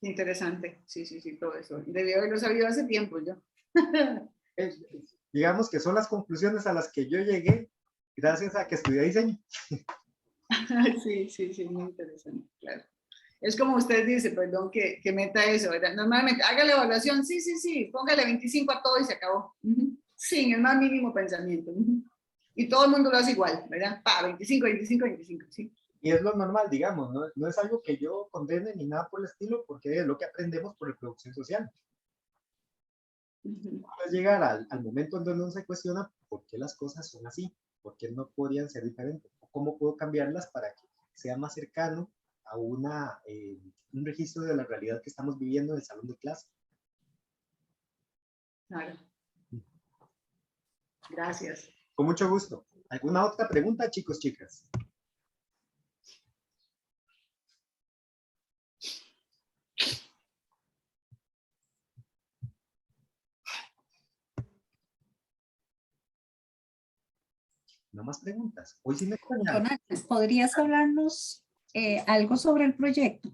Interesante. Sí, sí, sí, todo eso. Debí haberlo sabido hace tiempo yo. Digamos que son las conclusiones a las que yo llegué gracias a que estudié diseño. Sí, sí, sí, muy interesante, claro. Es como usted dice, perdón, que meta eso, ¿verdad? Normalmente, haga la evaluación, sí, sí, sí, póngale 25 a todo y se acabó. Sin el más mínimo pensamiento. Y todo el mundo lo hace igual, ¿verdad? 25, 25, 25, sí. Y es lo normal, digamos, no es algo que yo condene ni nada por el estilo, porque es lo que aprendemos por reproducción social. Al llegar al momento en donde uno se cuestiona por qué las cosas son así, por qué no podrían ser diferentes, o cómo puedo cambiarlas para que sea más cercano a un registro de la realidad que estamos viviendo en el salón de clase. Claro. Gracias. Con mucho gusto. ¿Alguna otra pregunta, chicos, chicas? No más preguntas. Hoy sí me extrañaron. Donatis, ¿podrías hablarnos algo sobre el proyecto?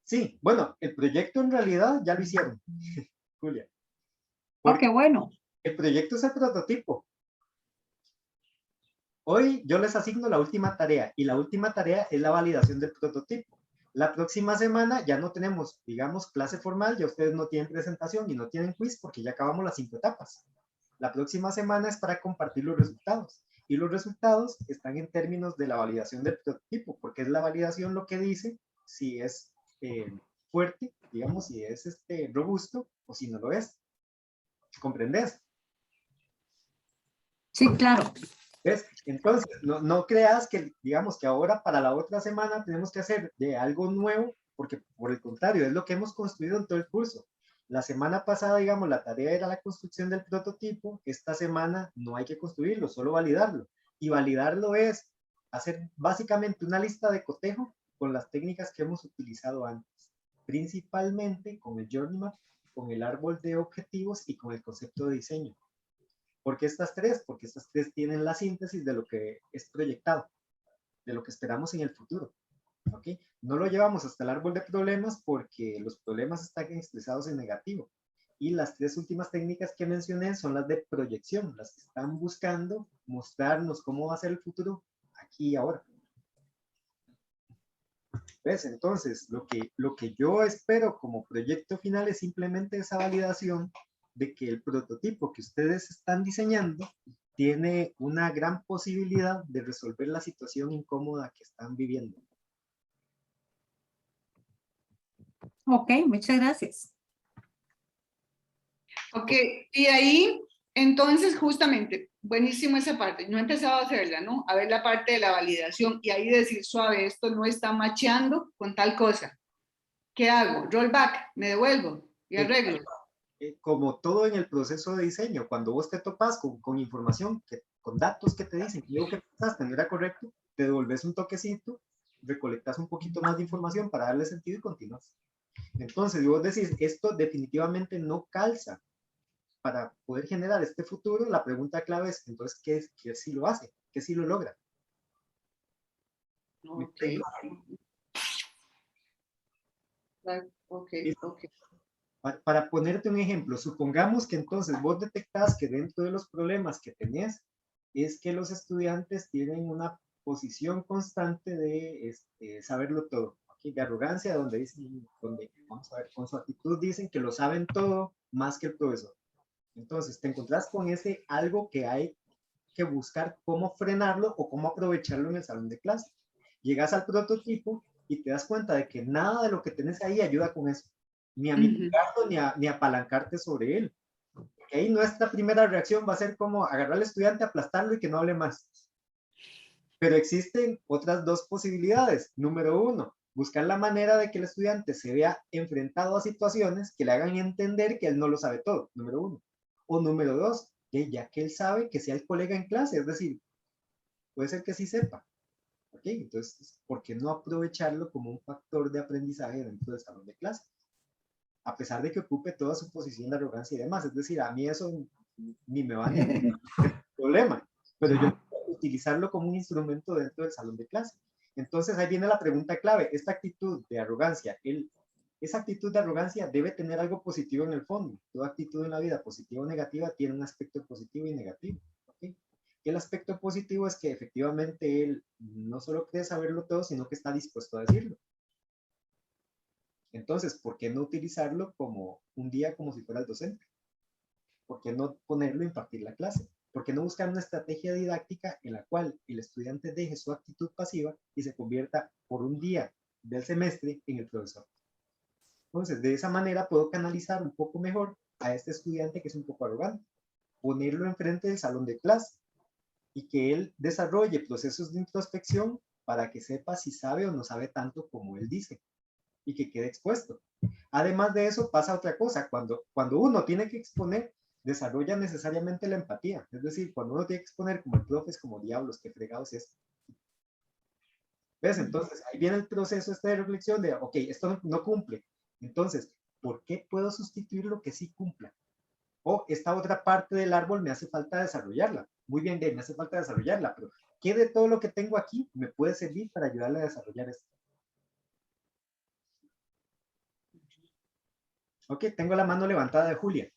Sí, bueno, el proyecto en realidad ya lo hicieron, Julia. Porque bueno. El proyecto es el prototipo. Hoy yo les asigno la última tarea y la última tarea es la validación del prototipo. La próxima semana ya no tenemos, digamos, clase formal, ya ustedes no tienen presentación y no tienen quiz porque ya acabamos las 5 etapas. La próxima semana es para compartir los resultados. Y los resultados están en términos de la validación del prototipo, porque es la validación lo que dice si es fuerte, digamos, si es robusto o si no lo es. ¿Comprendes? Sí, claro. ¿Ves? Entonces, no creas que, digamos, que ahora para la otra semana tenemos que hacer de algo nuevo, porque por el contrario, es lo que hemos construido en todo el curso. La semana pasada, digamos, la tarea era la construcción del prototipo. Esta semana no hay que construirlo, solo validarlo. Y validarlo es hacer básicamente una lista de cotejo con las técnicas que hemos utilizado antes, principalmente con el Journey Map, con el árbol de objetivos y con el concepto de diseño. ¿Por qué estas tres? Porque estas tres tienen la síntesis de lo que es proyectado, de lo que esperamos en el futuro. ¿Okay? No lo llevamos hasta el árbol de problemas porque los problemas están expresados en negativo. Y las tres últimas técnicas que mencioné son las de proyección, las que están buscando mostrarnos cómo va a ser el futuro aquí y ahora. ¿Ves? Entonces, lo que yo espero como proyecto final es simplemente esa validación de que el prototipo que ustedes están diseñando tiene una gran posibilidad de resolver la situación incómoda que están viviendo. Ok, muchas gracias. Ok, y ahí, entonces, justamente, buenísimo esa parte. No he empezado a hacerla, ¿no? A ver la parte de la validación y ahí decir, suave, esto no está macheando con tal cosa. ¿Qué hago? Rollback, me devuelvo y arreglo. Como todo en el proceso de diseño, cuando vos te topas con información, con datos que te dicen que lo que pensaste no era correcto, te devolves un toquecito, recolectas un poquito más de información para darle sentido y continúas. Entonces, vos decís, esto definitivamente no calza para poder generar este futuro, la pregunta clave es, entonces, ¿qué sí lo hace? ¿Qué sí lo logra? Ok. Ok, ok. Para ponerte un ejemplo, supongamos que entonces vos detectás que dentro de los problemas que tenés es que los estudiantes tienen una posición constante de saberlo todo, ¿okay? De arrogancia, donde dicen, vamos a ver, con su actitud dicen que lo saben todo más que el profesor. Entonces te encontrás con ese algo que hay que buscar cómo frenarlo o cómo aprovecharlo en el salón de clase. Llegas al prototipo y te das cuenta de que nada de lo que tenés ahí ayuda con eso, ni a mitigarlo, ni a apalancarte sobre él. Porque ahí nuestra primera reacción va a ser como agarrar al estudiante, aplastarlo y que no hable más. Pero existen otras dos posibilidades. Número uno, buscar la manera de que el estudiante se vea enfrentado a situaciones que le hagan entender que él no lo sabe todo, número uno. O número dos, que ya que él sabe, que sea el colega en clase, es decir, puede ser que sí sepa. ¿Ok? Entonces, ¿por qué no aprovecharlo como un factor de aprendizaje dentro del salón de clase? A pesar de que ocupe toda su posición de arrogancia y demás. Es decir, a mí eso ni me va ni me problema, pero yo puedo utilizarlo como un instrumento dentro del salón de clase. Entonces ahí viene la pregunta clave, esta actitud de arrogancia, esa actitud de arrogancia debe tener algo positivo en el fondo. Toda actitud en la vida, positiva o negativa, tiene un aspecto positivo y negativo. ¿Okay? El aspecto positivo es que efectivamente él no solo cree saberlo todo, sino que está dispuesto a decirlo. Entonces, ¿por qué no utilizarlo como un día como si fuera el docente? ¿Por qué no ponerlo a impartir la clase? ¿Por qué no buscar una estrategia didáctica en la cual el estudiante deje su actitud pasiva y se convierta por un día del semestre en el profesor? Entonces, de esa manera puedo canalizar un poco mejor a este estudiante que es un poco arrogante, ponerlo enfrente del salón de clase y que él desarrolle procesos de introspección para que sepa si sabe o no sabe tanto como él dice y que quede expuesto. Además de eso, pasa otra cosa. Cuando uno tiene que exponer, desarrolla necesariamente la empatía. Es decir, cuando uno tiene que exponer como el profe, es como diablos, qué fregados es. ¿Ves? Entonces, ahí viene el proceso de reflexión de, ok, esto no cumple. Entonces, ¿por qué puedo sustituir lo que sí cumpla? O esta otra parte del árbol me hace falta desarrollarla. Muy bien, me hace falta desarrollarla, pero ¿qué de todo lo que tengo aquí me puede servir para ayudarle a desarrollar esto? Ok, tengo la mano levantada de Julia.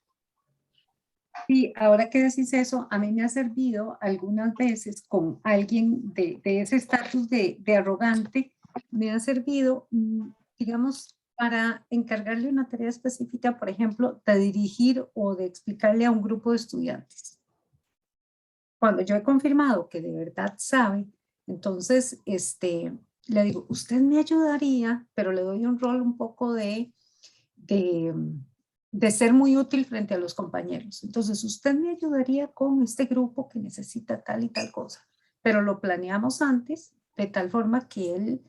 Sí, ahora que decís eso, a mí me ha servido algunas veces con alguien de ese estatus de arrogante, me ha servido, digamos, para encargarle una tarea específica, por ejemplo, de dirigir o de explicarle a un grupo de estudiantes. Cuando yo he confirmado que de verdad sabe, entonces le digo, usted me ayudaría, pero le doy un rol un poco de ser muy útil frente a los compañeros. Entonces, usted me ayudaría con este grupo que necesita tal y tal cosa, pero lo planeamos antes de tal forma que él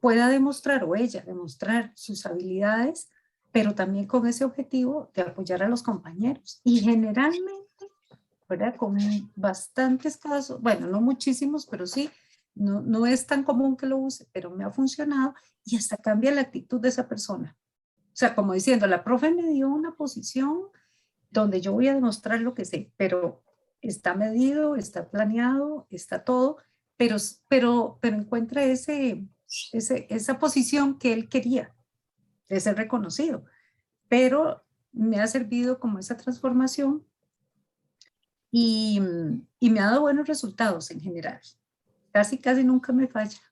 pueda demostrar o ella demostrar sus habilidades, pero también con ese objetivo de apoyar a los compañeros. Y generalmente, ¿verdad? Con bastantes casos, bueno, no muchísimos, pero sí, no es tan común que lo use, pero me ha funcionado y hasta cambia la actitud de esa persona. O sea, como diciendo, la profe me dio una posición donde yo voy a demostrar lo que sé, pero está medido, está planeado, está todo, pero encuentra esa posición que él quería, de ser reconocido. Pero me ha servido como esa transformación y me ha dado buenos resultados en general. Casi nunca me falla,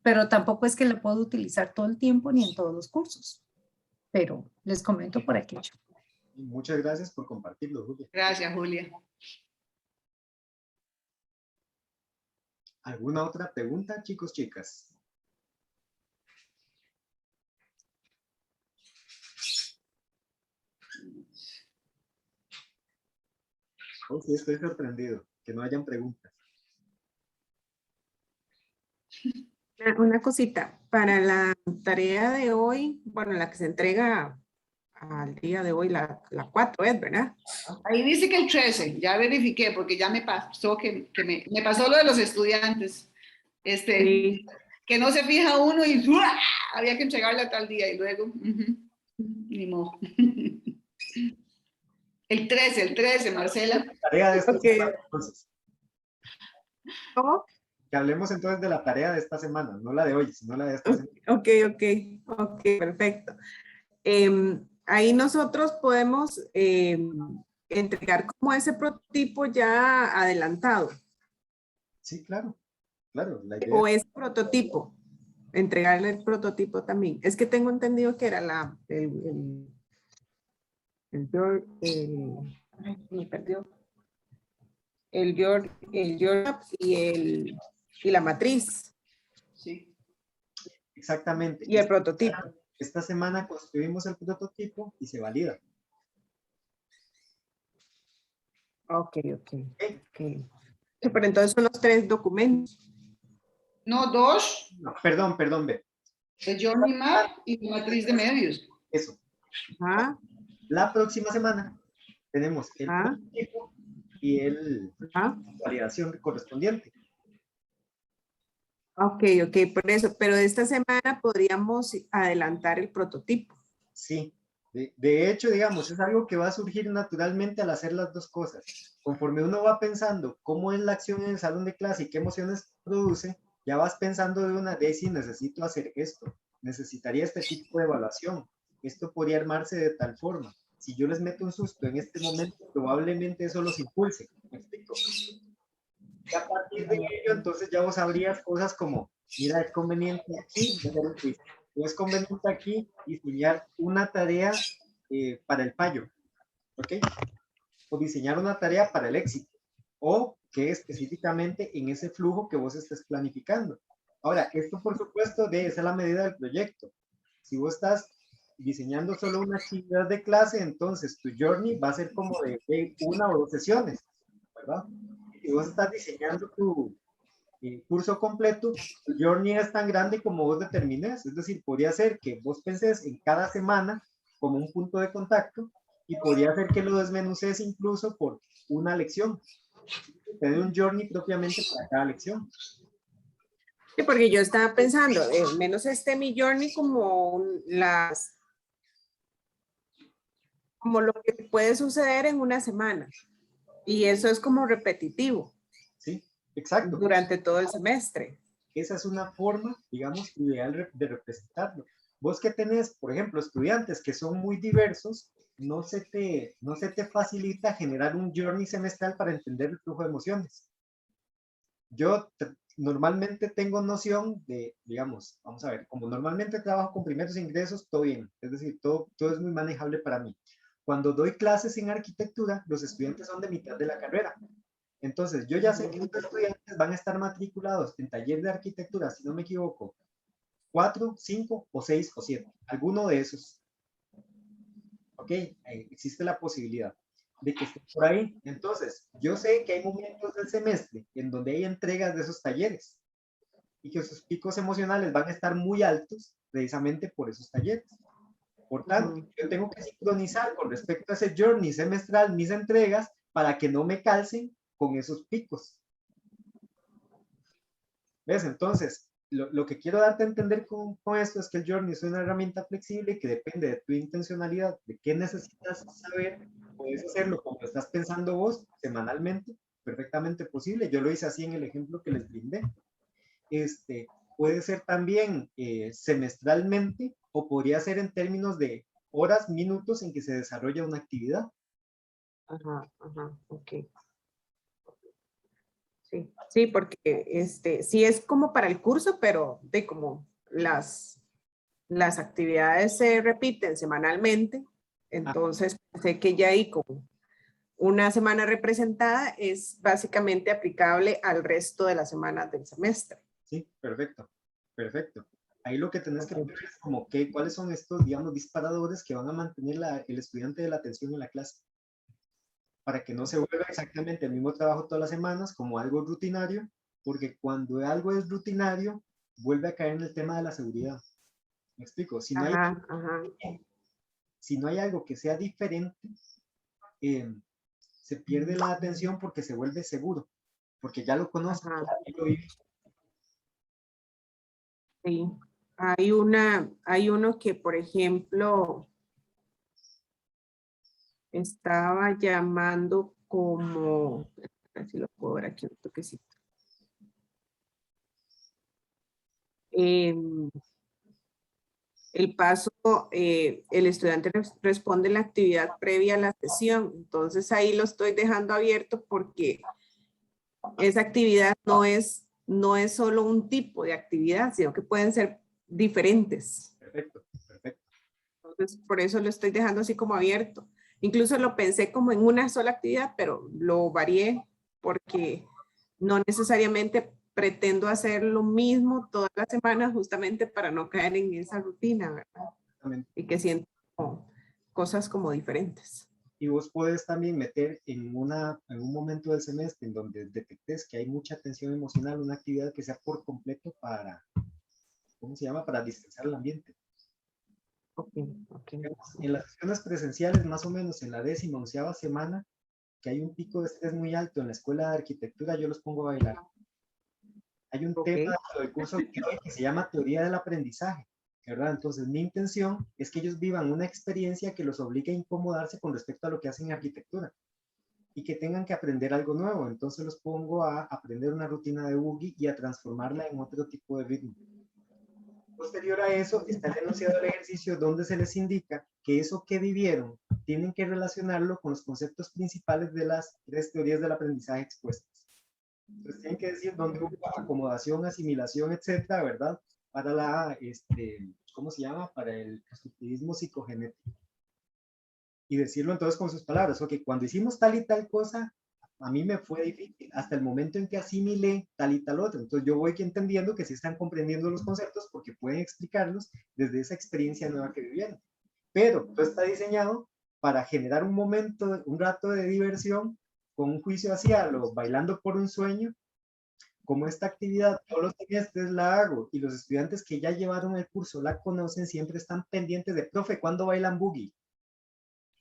pero tampoco es que la puedo utilizar todo el tiempo ni en todos los cursos. Pero les comento por aquello. Muchas gracias por compartirlo, Julia. Gracias, Julia. ¿Alguna otra pregunta, chicos, chicas? Oh, sí, estoy sorprendido, que no hayan preguntas. Una cosita, para la tarea de hoy, bueno, la que se entrega al día de hoy, la 4 es, ¿verdad? Ahí dice que el 13, ya verifiqué porque ya me pasó me pasó lo de los estudiantes, Sí. que no se fija uno y ¡uah! Había que entregarla tal día y luego, ni modo. El 13, Marcela. Tarea de esta Ok. semana, entonces. ¿Cómo? Que hablemos entonces de la tarea de esta semana, no la de hoy, sino la de esta semana. Ok, perfecto. Ahí nosotros podemos entregar como ese prototipo ya adelantado, Sí, claro, claro. La idea o es prototipo, entregarle el prototipo también. Es que tengo entendido que era ay, me perdió. El York y la matriz Sí. exactamente. y el prototipo. Esta semana construimos el prototipo y se valida. Ok. Sí, pero entonces son los 3 documentos. No, 2, No, perdón, ve. el Journey Map y la matriz de medios. Eso. Ajá, La próxima semana tenemos el ajá, prototipo y el ajá. validación correspondiente. Ok, por eso, pero de esta semana podríamos adelantar el prototipo. Sí. De hecho, digamos, es algo que va a surgir naturalmente al hacer las dos cosas. Conforme uno va pensando cómo es la acción en el salón de clase y qué emociones produce, ya vas pensando de si necesito hacer esto, necesitaría este tipo de evaluación, esto podría armarse de tal forma. Si yo les meto un susto en este momento, probablemente eso los impulse. ¿Me explico? Y a partir de ello, entonces ya vos sabrías cosas como, mira, es conveniente aquí hacer un quiz, o es conveniente aquí diseñar una tarea para el fallo, ¿ok? O diseñar una tarea para el éxito, o que específicamente en ese flujo que vos estés planificando. Ahora, esto por supuesto debe ser la medida del proyecto. Si vos estás diseñando solo una actividad de clase, entonces tu journey va a ser como de 1 o 2 sesiones, ¿verdad? Si vos estás diseñando tu curso completo, tu journey es tan grande como vos determines, es decir, podría ser que vos penses en cada semana como un punto de contacto y podría ser que lo desmenuces incluso por una lección, te dé un journey propiamente para cada lección. Sí, porque yo estaba pensando, menos mi journey como como lo que puede suceder en una semana. Y eso es como repetitivo Sí, exacto. durante todo el semestre. Esa es una forma, digamos, ideal de representarlo. Vos que tenés, por ejemplo, estudiantes que son muy diversos, no se te facilita generar un journey semestral para entender el flujo de emociones. Yo normalmente tengo noción de, digamos, vamos a ver, como normalmente trabajo con primeros ingresos, todo bien, es decir, todo es muy manejable para mí. Cuando doy clases en arquitectura, los estudiantes son de mitad de la carrera. Entonces, yo ya sé que los estudiantes van a estar matriculados en taller de arquitectura, si no me equivoco, 4, 5 o 6 o 7, alguno de esos. ¿Ok? Existe la posibilidad de que esté por ahí. Entonces, yo sé que hay momentos del semestre en donde hay entregas de esos talleres y que sus picos emocionales van a estar muy altos precisamente por esos talleres. Por tanto, yo tengo que sincronizar con respecto a ese journey semestral mis entregas para que no me calcen con esos picos. ¿Ves? Entonces, lo que quiero darte a entender con esto es que el journey es una herramienta flexible que depende de tu intencionalidad, de qué necesitas saber. Puedes hacerlo como lo estás pensando vos, semanalmente, perfectamente posible. Yo lo hice así en el ejemplo que les brindé. Puede ser también semestralmente o podría ser en términos de horas, minutos en que se desarrolla una actividad. Ok. Sí, porque sí es como para el curso, pero de como las actividades se repiten semanalmente, entonces sé que ya ahí como una semana representada es básicamente aplicable al resto de las semanas del semestre. Sí, perfecto, perfecto. Ahí lo que tenés que ver es como que, cuáles son estos, digamos, disparadores que van a mantener el estudiante de la atención en la clase, para que no se vuelva exactamente el mismo trabajo todas las semanas como algo rutinario, porque cuando algo es rutinario, vuelve a caer en el tema de la seguridad. ¿Me explico? Si no hay algo que sea diferente, se pierde la atención porque se vuelve seguro, porque ya lo conoce, ya lo vive. Sí. Hay uno que, por ejemplo, estaba llamando como, a ver si lo puedo ver aquí un toquecito. El paso, el estudiante responde la actividad previa a la sesión. Entonces ahí lo estoy dejando abierto porque esa actividad no es solo un tipo de actividad, sino que pueden ser diferentes. Perfecto, perfecto. Entonces por eso lo estoy dejando así como abierto. Incluso lo pensé como en una sola actividad, pero lo varié porque no necesariamente pretendo hacer lo mismo todas las semanas justamente para no caer en esa rutina, ¿verdad? Exactamente. Y que siento cosas como diferentes. Y vos puedes también meter en un momento del semestre en donde detectes que hay mucha tensión emocional, una actividad que sea por completo para, ¿cómo se llama? Para distanciar el ambiente. Okay. En las sesiones presenciales, más o menos en la 10ª, 11ª semana, que hay un pico de estrés muy alto en la escuela de arquitectura, yo los pongo a bailar. Hay un tema del curso que se llama teoría del aprendizaje, ¿verdad? Entonces, mi intención es que ellos vivan una experiencia que los obligue a incomodarse con respecto a lo que hacen en arquitectura y que tengan que aprender algo nuevo. Entonces, los pongo a aprender una rutina de boogie y a transformarla en otro tipo de ritmo. Posterior a eso, está el enunciado del ejercicio donde se les indica que eso que vivieron tienen que relacionarlo con los conceptos principales de las 3 teorías del aprendizaje expuestas. Entonces tienen que decir dónde hubo acomodación, asimilación, etcétera, ¿verdad? Para la, ¿cómo se llama? Para el constructivismo psicogenético. Y decirlo entonces con sus palabras, ok, cuando hicimos tal y tal cosa, a mí me fue difícil hasta el momento en que asimilé tal y tal otro. Entonces yo voy entendiendo que sí están comprendiendo los conceptos porque pueden explicarlos desde esa experiencia nueva que vivieron. Pero todo está diseñado para generar un momento, un rato de diversión con un juicio hacia lo bailando por un sueño. Como esta actividad todos los semestres la hago y los estudiantes que ya llevaron el curso la conocen, siempre están pendientes de, profe, ¿cuándo bailan boogie?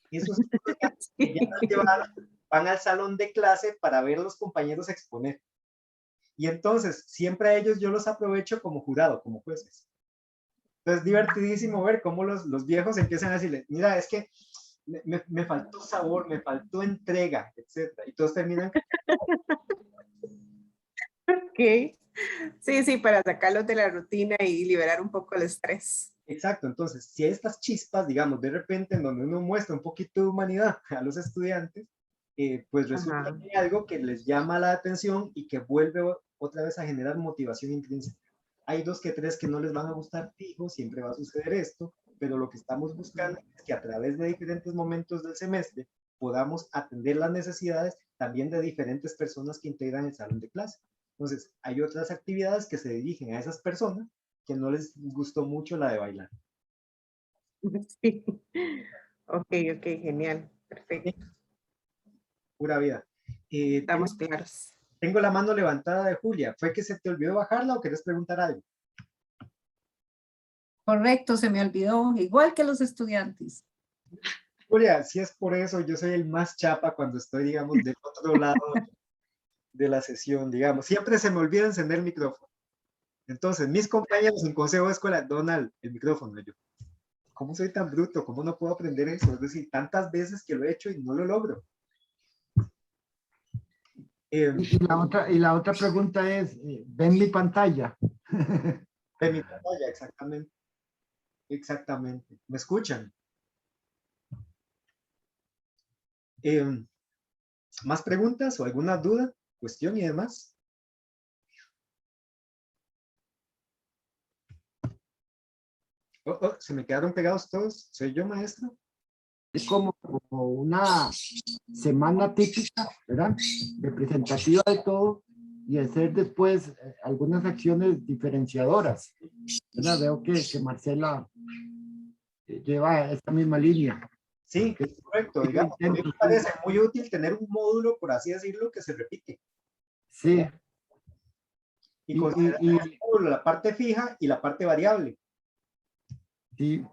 Esos estudiantes que ya la llevaron van al salón de clase para ver a los compañeros exponer. Y entonces, siempre a ellos yo los aprovecho como jurado, como jueces. Entonces, divertidísimo ver cómo los viejos empiezan a decirle, mira, es que me faltó sabor, me faltó entrega, etc. Y todos terminan. Ok. Sí, para sacarlos de la rutina y liberar un poco el estrés. Exacto, entonces, si hay estas chispas, digamos, de repente en donde uno muestra un poquito de humanidad a los estudiantes, pues resulta que hay algo que les llama la atención y que vuelve otra vez a generar motivación intrínseca. Hay 2 que 3 que no les van a gustar fijo, siempre va a suceder esto, pero lo que estamos buscando es que a través de diferentes momentos del semestre podamos atender las necesidades también de diferentes personas que integran el salón de clase. Entonces, hay otras actividades que se dirigen a esas personas que no les gustó mucho la de bailar. Sí. Ok, genial, perfecto. Pura vida. Estamos claros. Tengo la mano levantada de Julia. ¿Fue que se te olvidó bajarla o querés preguntar algo? Correcto, se me olvidó, igual que los estudiantes. Julia, si es por eso, yo soy el más chapa cuando estoy, digamos, del otro lado de la sesión, digamos. Siempre se me olvida encender el micrófono. Entonces, mis compañeros en consejo de escuela, Donald, el micrófono. Yo, ¿cómo soy tan bruto? ¿Cómo no puedo aprender eso? Es decir, tantas veces que lo he hecho y no lo logro. Y la otra pregunta es, ¿ven mi pantalla? De mi pantalla, exactamente. Exactamente. ¿Me escuchan? ¿Más preguntas o alguna duda, cuestión y demás? Se me quedaron pegados todos. ¿Soy yo, maestro? Es como una semana típica, ¿verdad? Representativa de todo y hacer después algunas acciones diferenciadoras, ¿verdad? Veo que Marcela lleva esta misma línea. Sí, es correcto. Digamos, a mí me parece muy útil tener un módulo, por así decirlo, que se repite. Sí. Y considerar el módulo, la parte fija y la parte variable. Sí.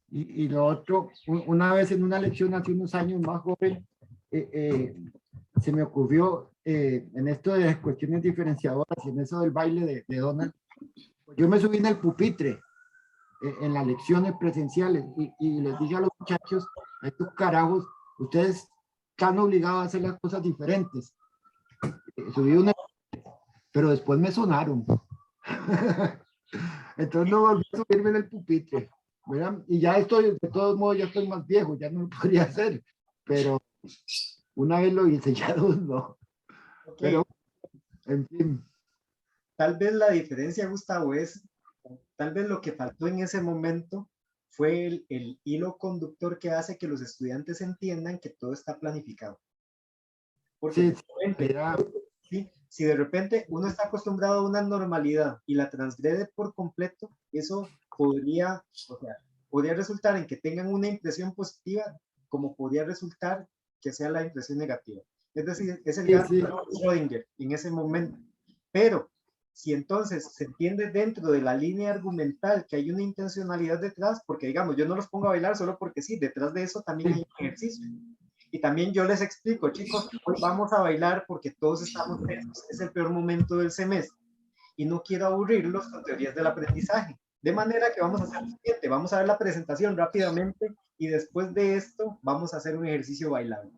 Y lo otro, una vez en una lección hace unos años más joven, se me ocurrió en esto de cuestiones diferenciadoras y en eso del baile de Donald, yo me subí en el pupitre en las lecciones presenciales y les dije a los muchachos, a estos carajos, ustedes están obligados a hacer las cosas diferentes. Subí una, pero después me sonaron. Entonces no volví a subirme en el pupitre, ¿verdad? Y ya estoy, de todos modos, ya estoy más viejo, ya no lo podría hacer, pero una vez lo hice, ya dos no. Ok. Pero, en fin. Tal vez la diferencia, Gustavo, es, tal vez lo que faltó en ese momento fue el hilo conductor que hace que los estudiantes entiendan que todo está planificado. Porque Sí, era, ¿sí? Si de repente uno está acostumbrado a una normalidad y la transgrede por completo, eso podría, o sea, podría resultar en que tengan una impresión positiva, como podría resultar que sea la impresión negativa. Es decir, es el sí, gato sí. de Schrödinger en ese momento. Pero si entonces se entiende dentro de la línea argumental que hay una intencionalidad detrás, porque digamos, yo no los pongo a bailar solo porque sí, detrás de eso también hay un ejercicio. Y también yo les explico, chicos, hoy vamos a bailar porque todos estamos tensos, es el peor momento del semestre y no quiero aburrirlos con teorías del aprendizaje. De manera que vamos a hacer lo siguiente, vamos a ver la presentación rápidamente y después de esto vamos a hacer un ejercicio bailable.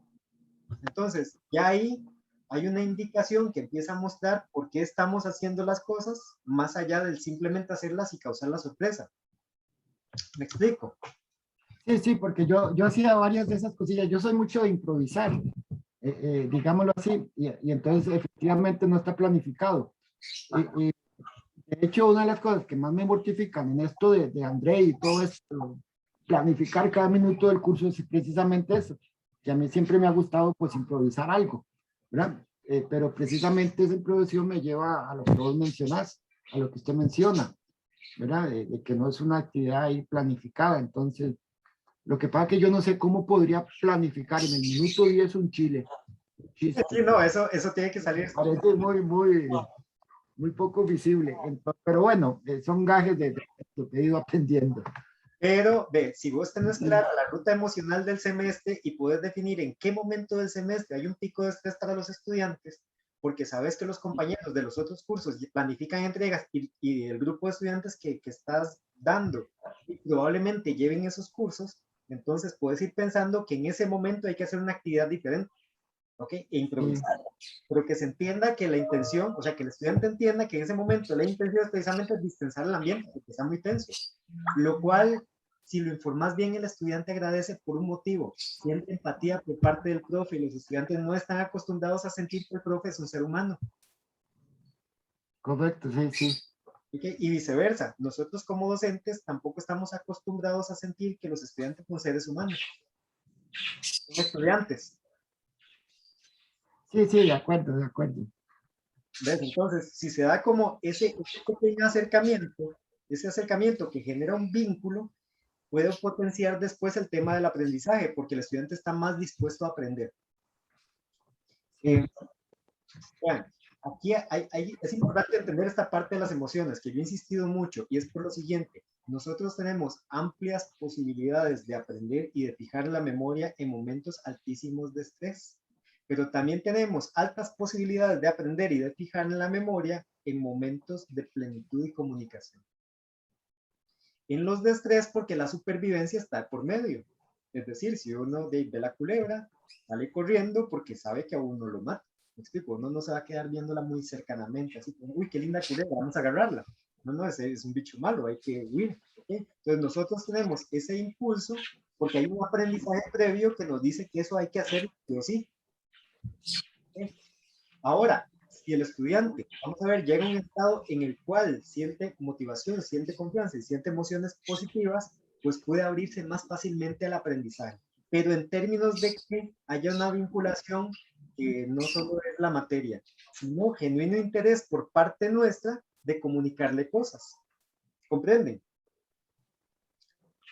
Entonces, ya ahí hay una indicación que empieza a mostrar por qué estamos haciendo las cosas más allá del simplemente hacerlas y causar la sorpresa. ¿Me explico? Sí, sí, porque yo hacía varias de esas cosillas. Yo soy mucho de improvisar, digámoslo así, y entonces efectivamente no está planificado. Y de hecho, una de las cosas que más me mortifican en esto de André y todo esto, planificar cada minuto del curso es precisamente eso, que a mí siempre me ha gustado pues improvisar algo, ¿verdad? Pero precisamente esa improvisación me lleva a lo que vos mencionás, a lo que usted menciona, ¿verdad? De que no es una actividad ahí planificada. Entonces, lo que pasa es que yo no sé cómo podría planificar en el minuto 10 un chile. Chiste. Sí, no, eso tiene que salir. Parece muy poco visible. Entonces, pero bueno, son gajes de lo que he ido aprendiendo. Pero ve, si vos tenés clara la ruta emocional del semestre y puedes definir en qué momento del semestre hay un pico de estrés para los estudiantes, porque sabes que los compañeros de los otros cursos planifican entregas y el grupo de estudiantes que estás dando y probablemente lleven esos cursos, entonces puedes ir pensando que en ese momento hay que hacer una actividad diferente, ¿ok? E improvisar. Pero que se entienda que la intención, o sea, que el estudiante entienda que en ese momento la intención es precisamente distensar el ambiente, porque está muy tenso. Lo cual, si lo informas bien, el estudiante agradece por un motivo. Siente empatía por parte del profe y los estudiantes no están acostumbrados a sentir que el profe es un ser humano. Correcto, sí, sí. ¿Okay? Y viceversa. Nosotros como docentes tampoco estamos acostumbrados a sentir que los estudiantes son seres humanos. Son estudiantes. Sí, sí, de acuerdo, de acuerdo. ¿Ves? Entonces, si se da como ese pequeño acercamiento, ese acercamiento que genera un vínculo, puede potenciar después el tema del aprendizaje, porque el estudiante está más dispuesto a aprender. Bueno, aquí es importante entender esta parte de las emociones, que yo he insistido mucho, y es por lo siguiente. Nosotros tenemos amplias posibilidades de aprender y de fijar la memoria en momentos altísimos de estrés, pero también tenemos altas posibilidades de aprender y de fijar la memoria en momentos de plenitud y comunicación. En los de estrés, porque la supervivencia está por medio. Es decir, si uno ve la culebra, sale corriendo porque sabe que a uno lo mata. ¿Me explico? Uno no se va a quedar viéndola muy cercanamente, así como, uy, qué linda culebra, vamos a agarrarla. No, es un bicho malo, hay que huir. ¿Okay? Entonces nosotros tenemos ese impulso porque hay un aprendizaje previo que nos dice que eso hay que hacer sí o sí. ¿Okay? Ahora, si el estudiante, vamos a ver, llega a un estado en el cual siente motivación, siente confianza y siente emociones positivas, pues puede abrirse más fácilmente al aprendizaje. Pero en términos de que haya una vinculación que no solo es la materia, sino genuino interés por parte nuestra de comunicarle cosas. ¿Comprenden?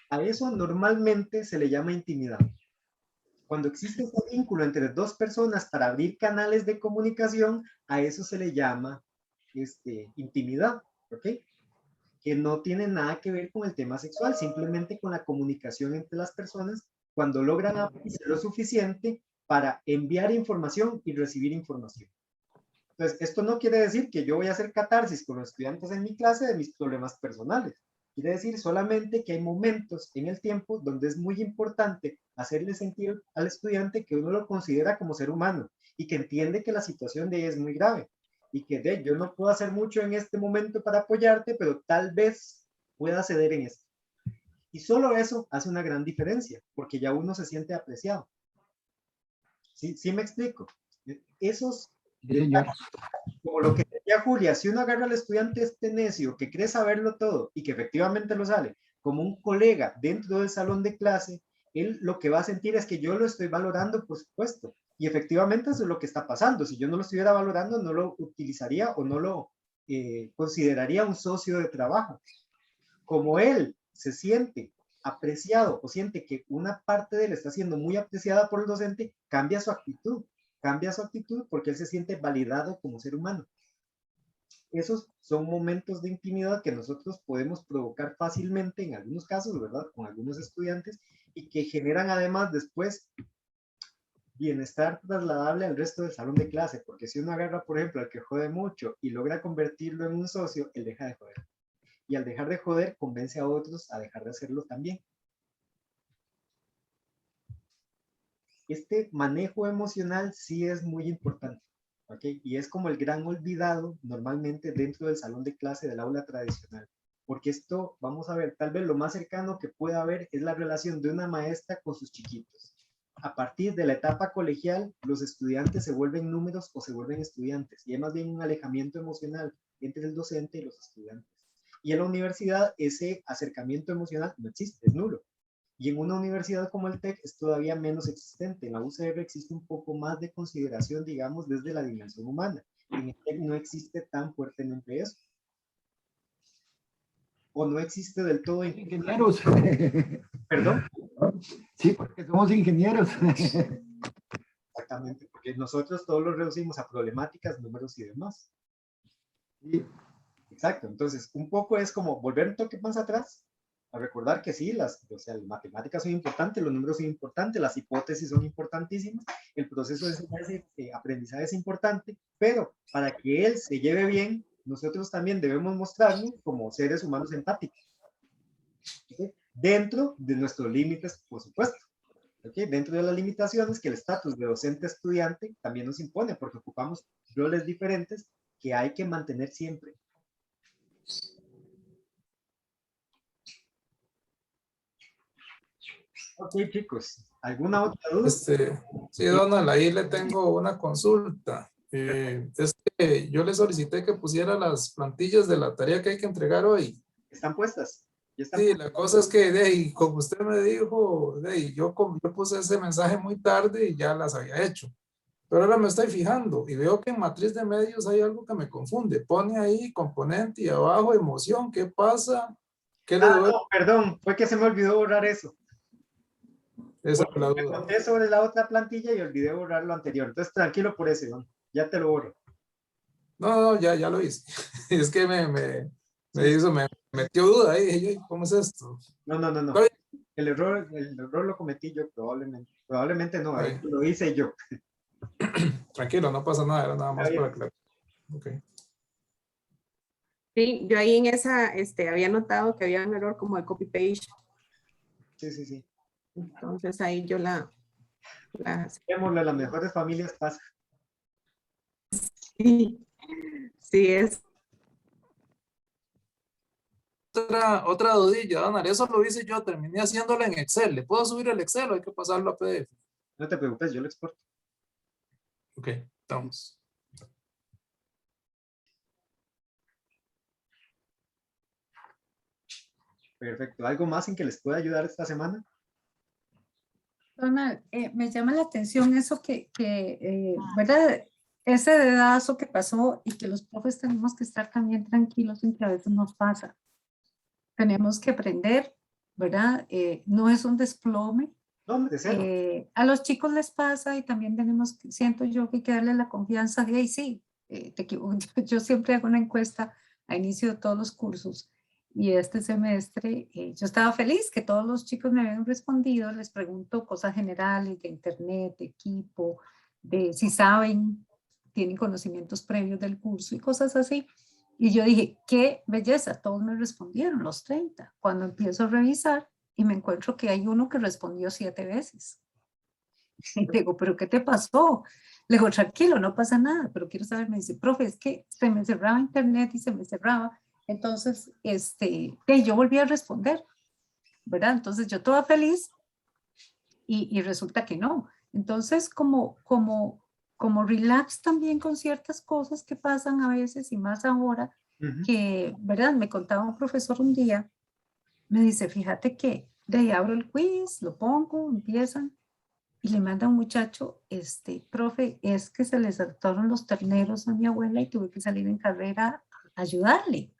A eso normalmente se le llama intimidad. Cuando existe ese vínculo entre dos personas para abrir canales de comunicación, a eso se le llama intimidad, ¿ok? Que no tiene nada que ver con el tema sexual, simplemente con la comunicación entre las personas cuando logran abrirse lo suficiente para enviar información y recibir información. Entonces, esto no quiere decir que yo voy a hacer catarsis con los estudiantes en mi clase de mis problemas personales. Quiere decir solamente que hay momentos en el tiempo donde es muy importante hacerle sentir al estudiante que uno lo considera como ser humano y que entiende que la situación de ella es muy grave y que yo no puedo hacer mucho en este momento para apoyarte, pero tal vez pueda ceder en esto. Y solo eso hace una gran diferencia, porque ya uno se siente apreciado. ¿Sí me explico? Esos detalles, como lo que decía Julia, si uno agarra al estudiante este necio que cree saberlo todo y que efectivamente lo sale como un colega dentro del salón de clase, él lo que va a sentir es que yo lo estoy valorando, por supuesto. Y efectivamente eso es lo que está pasando. Si yo no lo estuviera valorando, no lo utilizaría o no lo consideraría un socio de trabajo. Como él se siente apreciado o siente que una parte de él está siendo muy apreciada por el docente, cambia su actitud porque él se siente validado como ser humano. Esos son momentos de intimidad que nosotros podemos provocar fácilmente en algunos casos, ¿verdad? Con algunos estudiantes y que generan además después bienestar trasladable al resto del salón de clase, porque si uno agarra, por ejemplo, al que jode mucho y logra convertirlo en un socio, él deja de joder. Y al dejar de joder, convence a otros a dejar de hacerlo también. Este manejo emocional sí es muy importante, ¿ok? Y es como el gran olvidado normalmente dentro del salón de clase del aula tradicional. Porque esto, vamos a ver, tal vez lo más cercano que pueda haber es la relación de una maestra con sus chiquitos. A partir de la etapa colegial, los estudiantes se vuelven números o se vuelven estudiantes. Y hay más bien un alejamiento emocional entre el docente y los estudiantes. Y en la universidad ese acercamiento emocional no existe, es nulo. Y en una universidad como el TEC es todavía menos existente. En la UCR existe un poco más de consideración, digamos, desde la dimensión humana. En el TEC no existe tan fuertemente eso. O no existe del todo. Ingenieros. ¿Perdón? Sí, porque somos ingenieros. Exactamente, porque nosotros todos lo reducimos a problemáticas, números y demás. Sí. Exacto, entonces un poco es como volver un toque más atrás, a recordar que sí, las matemáticas son importantes, los números son importantes, las hipótesis son importantísimas, el proceso de aprendizaje es importante, pero para que él se lleve bien, nosotros también debemos mostrarnos como seres humanos empáticos, ¿okay? Dentro de nuestros límites, por supuesto. ¿Okay? Dentro de las limitaciones que el estatus de docente-estudiante también nos impone, porque ocupamos roles diferentes que hay que mantener siempre. Ok, chicos, ¿alguna otra duda? Sí, Donald, ahí le tengo una consulta. Es que yo le solicité que pusiera las plantillas de la tarea que hay que entregar hoy. ¿Están puestas? Sí, la cosa es que, como usted me dijo, yo puse ese mensaje muy tarde y ya las había hecho. Pero ahora me estoy fijando y veo que en matriz de medios hay algo que me confunde. Pone ahí componente y abajo emoción. ¿Qué pasa? ¿Qué le doy? No, perdón, fue que se me olvidó borrar eso. Esa es la Me duda. conté sobre la otra plantilla y olvidé borrar lo anterior. Entonces, tranquilo por eso, ¿no? Ya te lo borro. No, ya lo hice. Es que me metió duda ahí. Dije yo, ¿cómo es esto? No. El error lo cometí yo probablemente. Probablemente no, lo hice yo. Tranquilo, no pasa nada, era nada más para aclarar. Okay. Sí, yo ahí en esa había notado que había un error como de copy-paste. Sí. Entonces ahí yo la Démosle, las mejores familias pasa. sí es. Otra dudilla, Donald, eso lo hice yo, terminé haciéndolo en Excel. ¿Le puedo subir el Excel o hay que pasarlo a PDF? No te preocupes, yo lo exporto. Ok, estamos. Perfecto. ¿Algo más en que les pueda ayudar esta semana? Donald, me llama la atención eso ¿verdad? Ese dedazo que pasó y que los profes tenemos que estar también tranquilos en que a veces nos pasa. Tenemos que aprender, ¿verdad? No es un desplome. No, de cero. A los chicos les pasa y también siento yo que hay que darle la confianza de, hey, sí, yo siempre hago una encuesta a inicio de todos los cursos y este semestre yo estaba feliz que todos los chicos me habían respondido, les pregunto cosas generales de internet, de equipo, de si saben, tienen conocimientos previos del curso y cosas así. Y yo dije, qué belleza, todos me respondieron, los 30. Cuando empiezo a revisar y me encuentro que hay uno que respondió 7 veces. Y le digo, ¿pero qué te pasó? Le digo, tranquilo, no pasa nada, pero quiero saber. Me dice, profe, es que se me cerraba internet y se me cerraba. Entonces, yo volví a responder, ¿verdad? Entonces yo toda feliz y resulta que no. Entonces, como relax también con ciertas cosas que pasan a veces y más ahora, que, ¿verdad? Me contaba un profesor un día, me dice, fíjate que de ahí abro el quiz, lo pongo, empiezan, y le manda un muchacho, profe, es que se le saltaron los terneros a mi abuela y tuve que salir en carrera a ayudarle.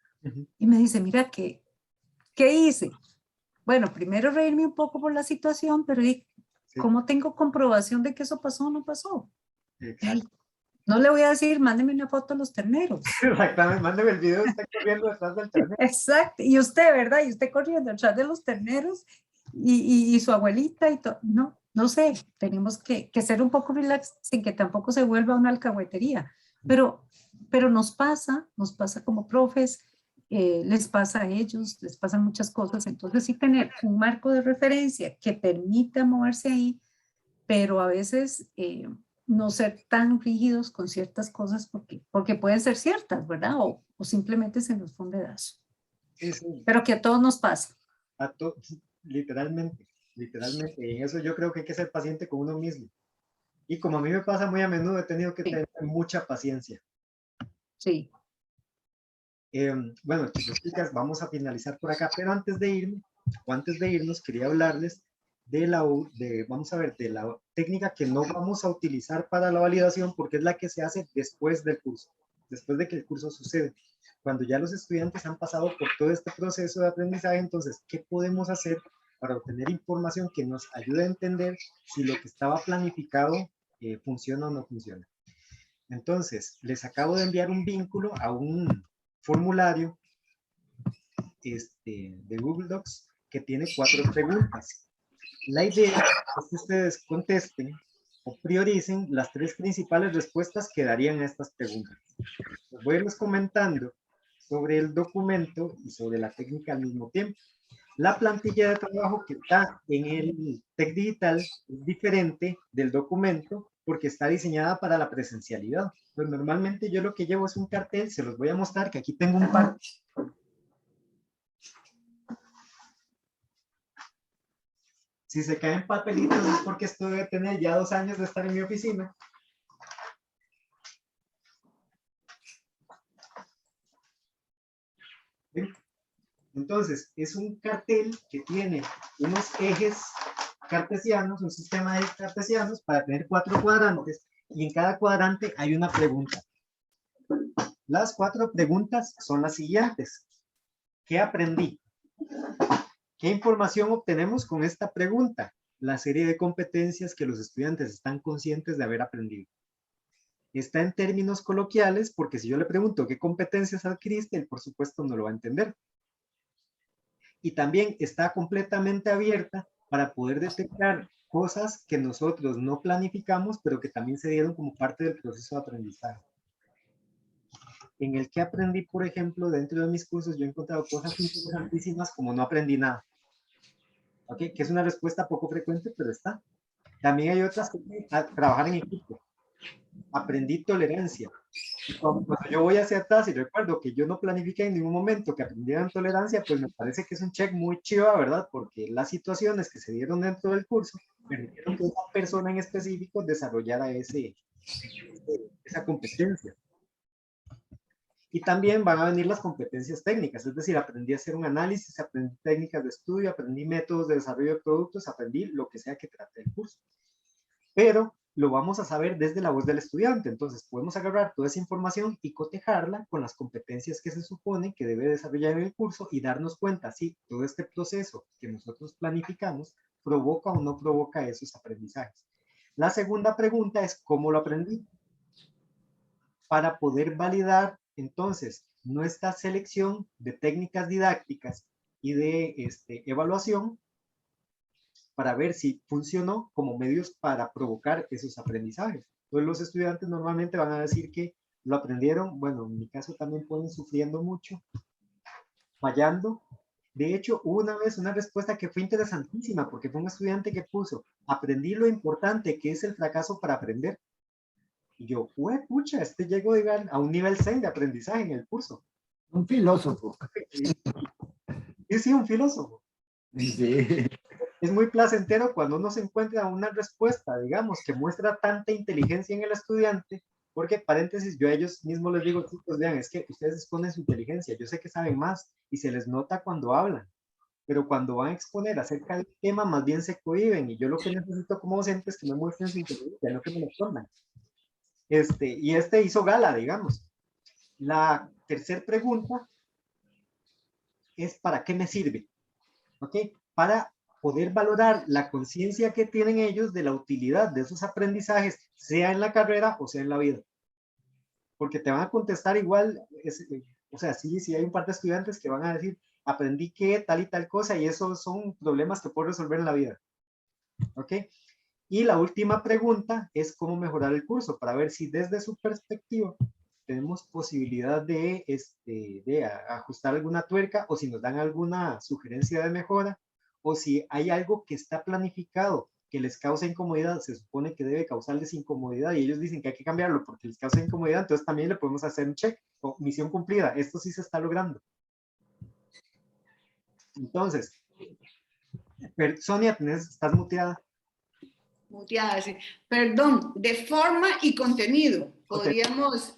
Y me dice, mira, ¿qué hice? Bueno, primero reírme un poco por la situación, pero ¿cómo tengo comprobación de que eso pasó o no pasó? Ay, no le voy a decir, mándeme una foto de los terneros. Exactamente, mándeme el video, está corriendo detrás del ternero. Exacto, y usted, ¿verdad? Y usted corriendo detrás de los terneros y su abuelita y todo. No, no sé, tenemos que ser un poco relax sin que tampoco se vuelva una alcahuetería. Pero nos pasa como profes, les pasa a ellos, les pasan muchas cosas. Entonces sí tener un marco de referencia que permita moverse ahí, pero a veces no ser tan rígidos con ciertas cosas porque pueden ser ciertas, ¿verdad? O simplemente se nos fue un dedazo. Sí. Pero que a todos nos pasa. Literalmente. En eso yo creo que hay que ser paciente con uno mismo. Y como a mí me pasa muy a menudo, he tenido que tener mucha paciencia. Sí. Bueno, chicas, vamos a finalizar por acá, pero antes de irnos, quería hablarles de la técnica que no vamos a utilizar para la validación, porque es la que se hace después del curso, después de que el curso sucede. Cuando ya los estudiantes han pasado por todo este proceso de aprendizaje, entonces, ¿qué podemos hacer para obtener información que nos ayude a entender si lo que estaba planificado funciona o no funciona? Entonces, les acabo de enviar un vínculo a un formulario de Google Docs que tiene 4 preguntas. La idea es que ustedes contesten o prioricen las 3 principales respuestas que darían a estas preguntas. Les voy a irles comentando sobre el documento y sobre la técnica al mismo tiempo. La plantilla de trabajo que está en el TEC Digital es diferente del documento porque está diseñada para la presencialidad. Pues normalmente yo lo que llevo es un cartel, se los voy a mostrar, que aquí tengo un par. Si se caen papelitos es porque esto debe tener ya 2 años de estar en mi oficina. ¿Sí? Entonces, es un cartel que tiene unos ejes cartesianos, un sistema de ejes cartesianos para tener 4 cuadrantes y en cada cuadrante hay una pregunta. Las 4 preguntas son las siguientes. ¿Qué aprendí? ¿Qué información obtenemos con esta pregunta? La serie de competencias que los estudiantes están conscientes de haber aprendido. Está en términos coloquiales porque si yo le pregunto qué competencias adquiriste, él por supuesto no lo va a entender. Y también está completamente abierta para poder detectar cosas que nosotros no planificamos, pero que también se dieron como parte del proceso de aprendizaje. En el que aprendí, por ejemplo, dentro de mis cursos, yo he encontrado cosas interesantísimas como no aprendí nada. ¿Okay? Que es una respuesta poco frecuente, pero está. También hay otras que trabajar en equipo. Aprendí tolerancia. Cuando yo voy hacia atrás y recuerdo que yo no planifiqué en ningún momento que aprendieran tolerancia, pues me parece que es un check muy chiva, ¿verdad? Porque las situaciones que se dieron dentro del curso permitieron que esa persona en específico desarrollara esa competencia. Y también van a venir las competencias técnicas, es decir, aprendí a hacer un análisis, aprendí técnicas de estudio, aprendí métodos de desarrollo de productos, aprendí lo que sea que trate el curso. Pero lo vamos a saber desde la voz del estudiante, entonces podemos agarrar toda esa información y cotejarla con las competencias que se supone que debe desarrollar en el curso y darnos cuenta si todo este proceso que nosotros planificamos provoca o no provoca esos aprendizajes. La segunda pregunta es ¿cómo lo aprendí? Para poder validar entonces nuestra selección de técnicas didácticas y de evaluación para ver si funcionó como medios para provocar esos aprendizajes. Entonces los estudiantes normalmente van a decir que lo aprendieron, bueno, en mi caso también pueden sufriendo mucho, fallando. De hecho, hubo una vez una respuesta que fue interesantísima, porque fue un estudiante que puso, aprendí lo importante que es el fracaso para aprender. Y yo, pucha, este llegó a un nivel 6 de aprendizaje en el curso. Un filósofo. Y sí, un filósofo. Sí. Es muy placentero cuando uno se encuentra una respuesta, digamos, que muestra tanta inteligencia en el estudiante, porque, paréntesis, yo a ellos mismos les digo, chicos, vean, es que ustedes exponen su inteligencia, yo sé que saben más y se les nota cuando hablan, pero cuando van a exponer acerca del tema, más bien se cohíben, y yo lo que necesito como docente es que me muestren su inteligencia, no que me lo escondan. Y este hizo gala, digamos. La tercera pregunta es, ¿para qué me sirve? ¿Ok? Para poder valorar la conciencia que tienen ellos de la utilidad de esos aprendizajes, sea en la carrera o sea en la vida. Porque te van a contestar igual, o sea, sí hay un par de estudiantes que van a decir, aprendí que tal y tal cosa, y esos son problemas que puedo resolver en la vida. ¿Ok? Y la última pregunta es cómo mejorar el curso, para ver si desde su perspectiva tenemos posibilidad de ajustar alguna tuerca, o si nos dan alguna sugerencia de mejora, o si hay algo que está planificado que les causa incomodidad, se supone que debe causarles incomodidad y ellos dicen que hay que cambiarlo porque les causa incomodidad, entonces también le podemos hacer un check o misión cumplida, esto sí se está logrando. Entonces, Sonia, estás muteada. Muteada, sí. Perdón, de forma y contenido. Podríamos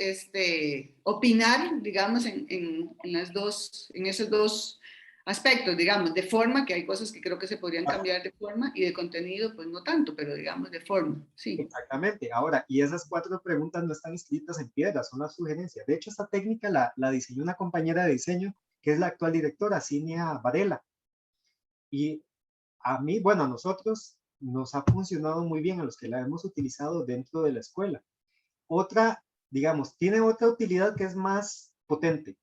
opinar, digamos, en esos dos aspectos, digamos, de forma, que hay cosas que creo que se podrían cambiar de forma, y de contenido, pues no tanto, pero digamos de forma, sí. Exactamente. Ahora, y esas 4 preguntas no están escritas en piedra, son las sugerencias. De hecho, esta técnica la diseñó una compañera de diseño, que es la actual directora, Cinia Varela. Y a mí, bueno, a nosotros nos ha funcionado muy bien a los que la hemos utilizado dentro de la escuela. Otra, digamos, tiene otra utilidad que es más potente.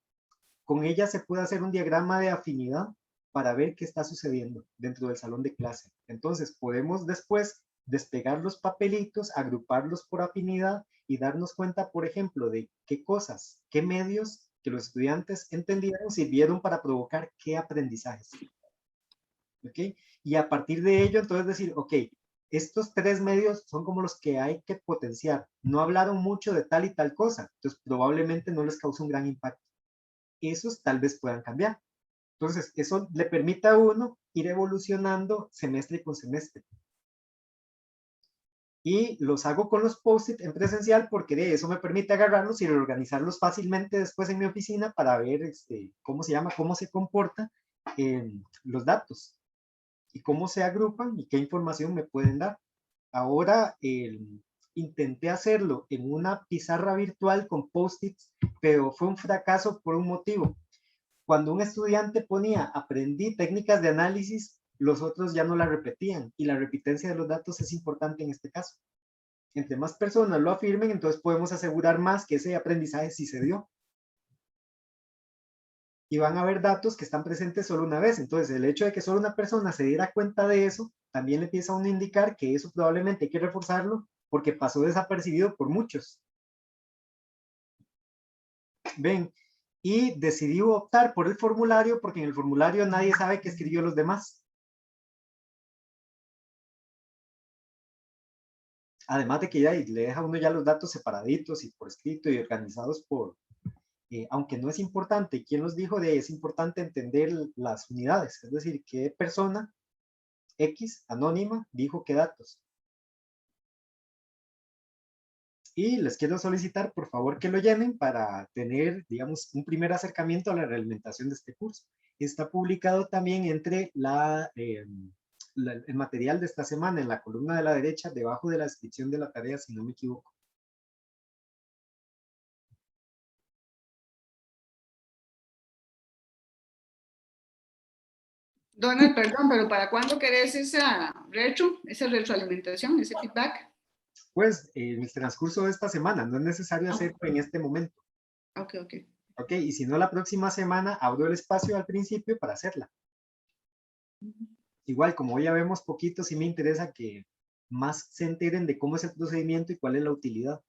Con ella se puede hacer un diagrama de afinidad para ver qué está sucediendo dentro del salón de clase. Entonces, podemos después despegar los papelitos, agruparlos por afinidad y darnos cuenta, por ejemplo, de qué cosas, qué medios que los estudiantes entendieron sirvieron para provocar qué aprendizajes. ¿Ok? Y a partir de ello, entonces decir, ok, estos 3 medios son como los que hay que potenciar. No hablaron mucho de tal y tal cosa, entonces probablemente no les causa un gran impacto. Esos tal vez puedan cambiar. Entonces, eso le permite a uno ir evolucionando semestre con semestre. Y los hago con los post-it en presencial porque de eso me permite agarrarlos y reorganizarlos fácilmente después en mi oficina para ver cómo se comportan los datos y cómo se agrupan y qué información me pueden dar. Ahora intenté hacerlo en una pizarra virtual con post-its, pero fue un fracaso por un motivo. Cuando un estudiante ponía aprendí técnicas de análisis, los otros ya no la repetían, y la repitencia de los datos es importante en este caso. Entre más personas lo afirmen, entonces podemos asegurar más que ese aprendizaje sí se dio. Y van a haber datos que están presentes solo una vez. Entonces, el hecho de que solo una persona se diera cuenta de eso, también le empieza a uno a indicar que eso probablemente hay que reforzarlo porque pasó desapercibido por muchos. Ven, y decidí optar por el formulario porque en el formulario nadie sabe qué escribió los demás. Además de que ya le deja a uno ya los datos separaditos y por escrito y organizados por, aunque no es importante quién los dijo, es importante entender las unidades, es decir, qué persona X anónima dijo qué datos. Y les quiero solicitar, por favor, que lo llenen para tener, digamos, un primer acercamiento a la realimentación de este curso. Está publicado también entre el material de esta semana en la columna de la derecha, debajo de la descripción de la tarea, si no me equivoco. Donald, perdón, pero ¿para cuándo querés esa retroalimentación, ese feedback? Pues en el transcurso de esta semana, no es necesario hacerlo en este momento. Ok. Ok, y si no, la próxima semana abro el espacio al principio para hacerla. Igual, como hoy ya vemos poquito, sí me interesa que más se enteren de cómo es el procedimiento y cuál es la utilidad.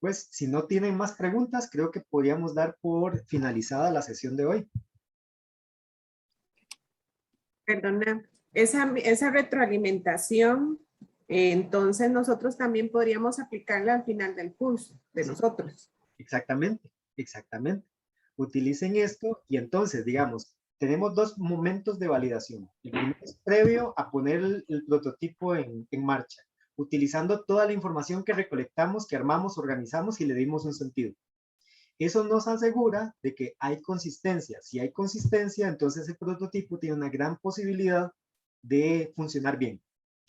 Pues si no tienen más preguntas, creo que podríamos dar por finalizada la sesión de hoy. Perdona, esa retroalimentación, entonces nosotros también podríamos aplicarla al final del curso de nosotros. Exactamente, exactamente. Utilicen esto y entonces, digamos, tenemos dos momentos de validación. El primero es previo a poner el prototipo en marcha, utilizando toda la información que recolectamos, que armamos, organizamos y le dimos un sentido. Eso nos asegura de que hay consistencia. Si hay consistencia, entonces el prototipo tiene una gran posibilidad de funcionar bien.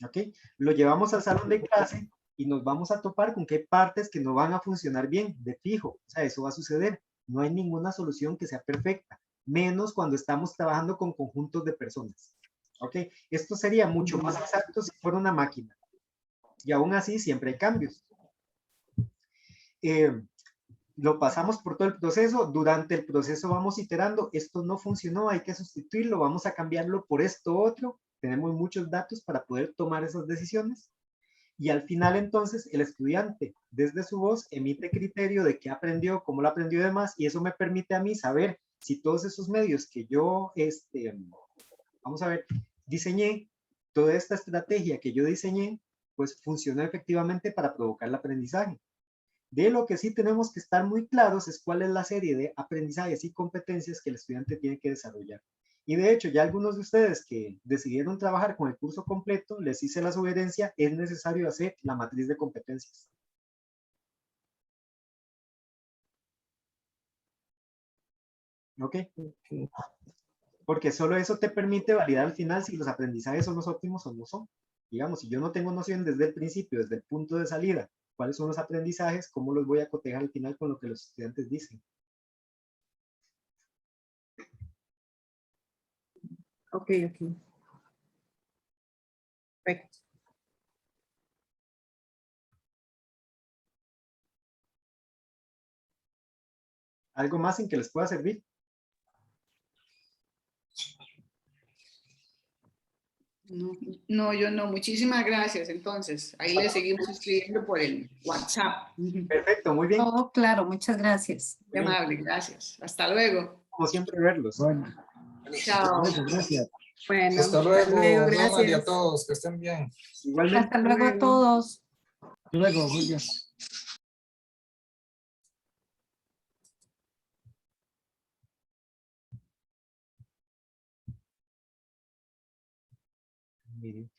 ¿Ok? Lo llevamos al salón de clase y nos vamos a topar con que hay partes que no van a funcionar bien, de fijo. O sea, eso va a suceder. No hay ninguna solución que sea perfecta, menos cuando estamos trabajando con conjuntos de personas. ¿Ok? Esto sería mucho más exacto si fuera una máquina. Y aún así, siempre hay cambios. Lo pasamos por todo el proceso, durante el proceso vamos iterando, esto no funcionó, hay que sustituirlo, vamos a cambiarlo por esto otro, tenemos muchos datos para poder tomar esas decisiones, y al final entonces el estudiante desde su voz emite criterio de qué aprendió, cómo lo aprendió y demás, y eso me permite a mí saber si todos esos medios que yo, vamos a ver, diseñé, toda esta estrategia que yo diseñé, pues funcionó efectivamente para provocar el aprendizaje. De lo que sí tenemos que estar muy claros es cuál es la serie de aprendizajes y competencias que el estudiante tiene que desarrollar. Y de hecho, ya algunos de ustedes que decidieron trabajar con el curso completo, les hice la sugerencia, es necesario hacer la matriz de competencias. ¿Ok? Porque solo eso te permite validar al final si los aprendizajes son los óptimos o no son. Digamos, si yo no tengo noción desde el principio, desde el punto de salida, cuáles son los aprendizajes, cómo los voy a cotejar al final con lo que los estudiantes dicen. Ok, ok. Perfecto. ¿Algo más en que les pueda servir? No, yo no. Muchísimas gracias. Entonces, ahí le seguimos escribiendo por el WhatsApp. Muy Perfecto, muy bien. Oh, claro, muchas gracias. amable, gracias. Hasta luego. Como siempre verlos. Bueno, Chao. gracias. Bueno, Hasta luego, Donald, y a gracias. todos, que estén bien. Igualmente. Hasta luego a todos. Luego, Julia. Miren,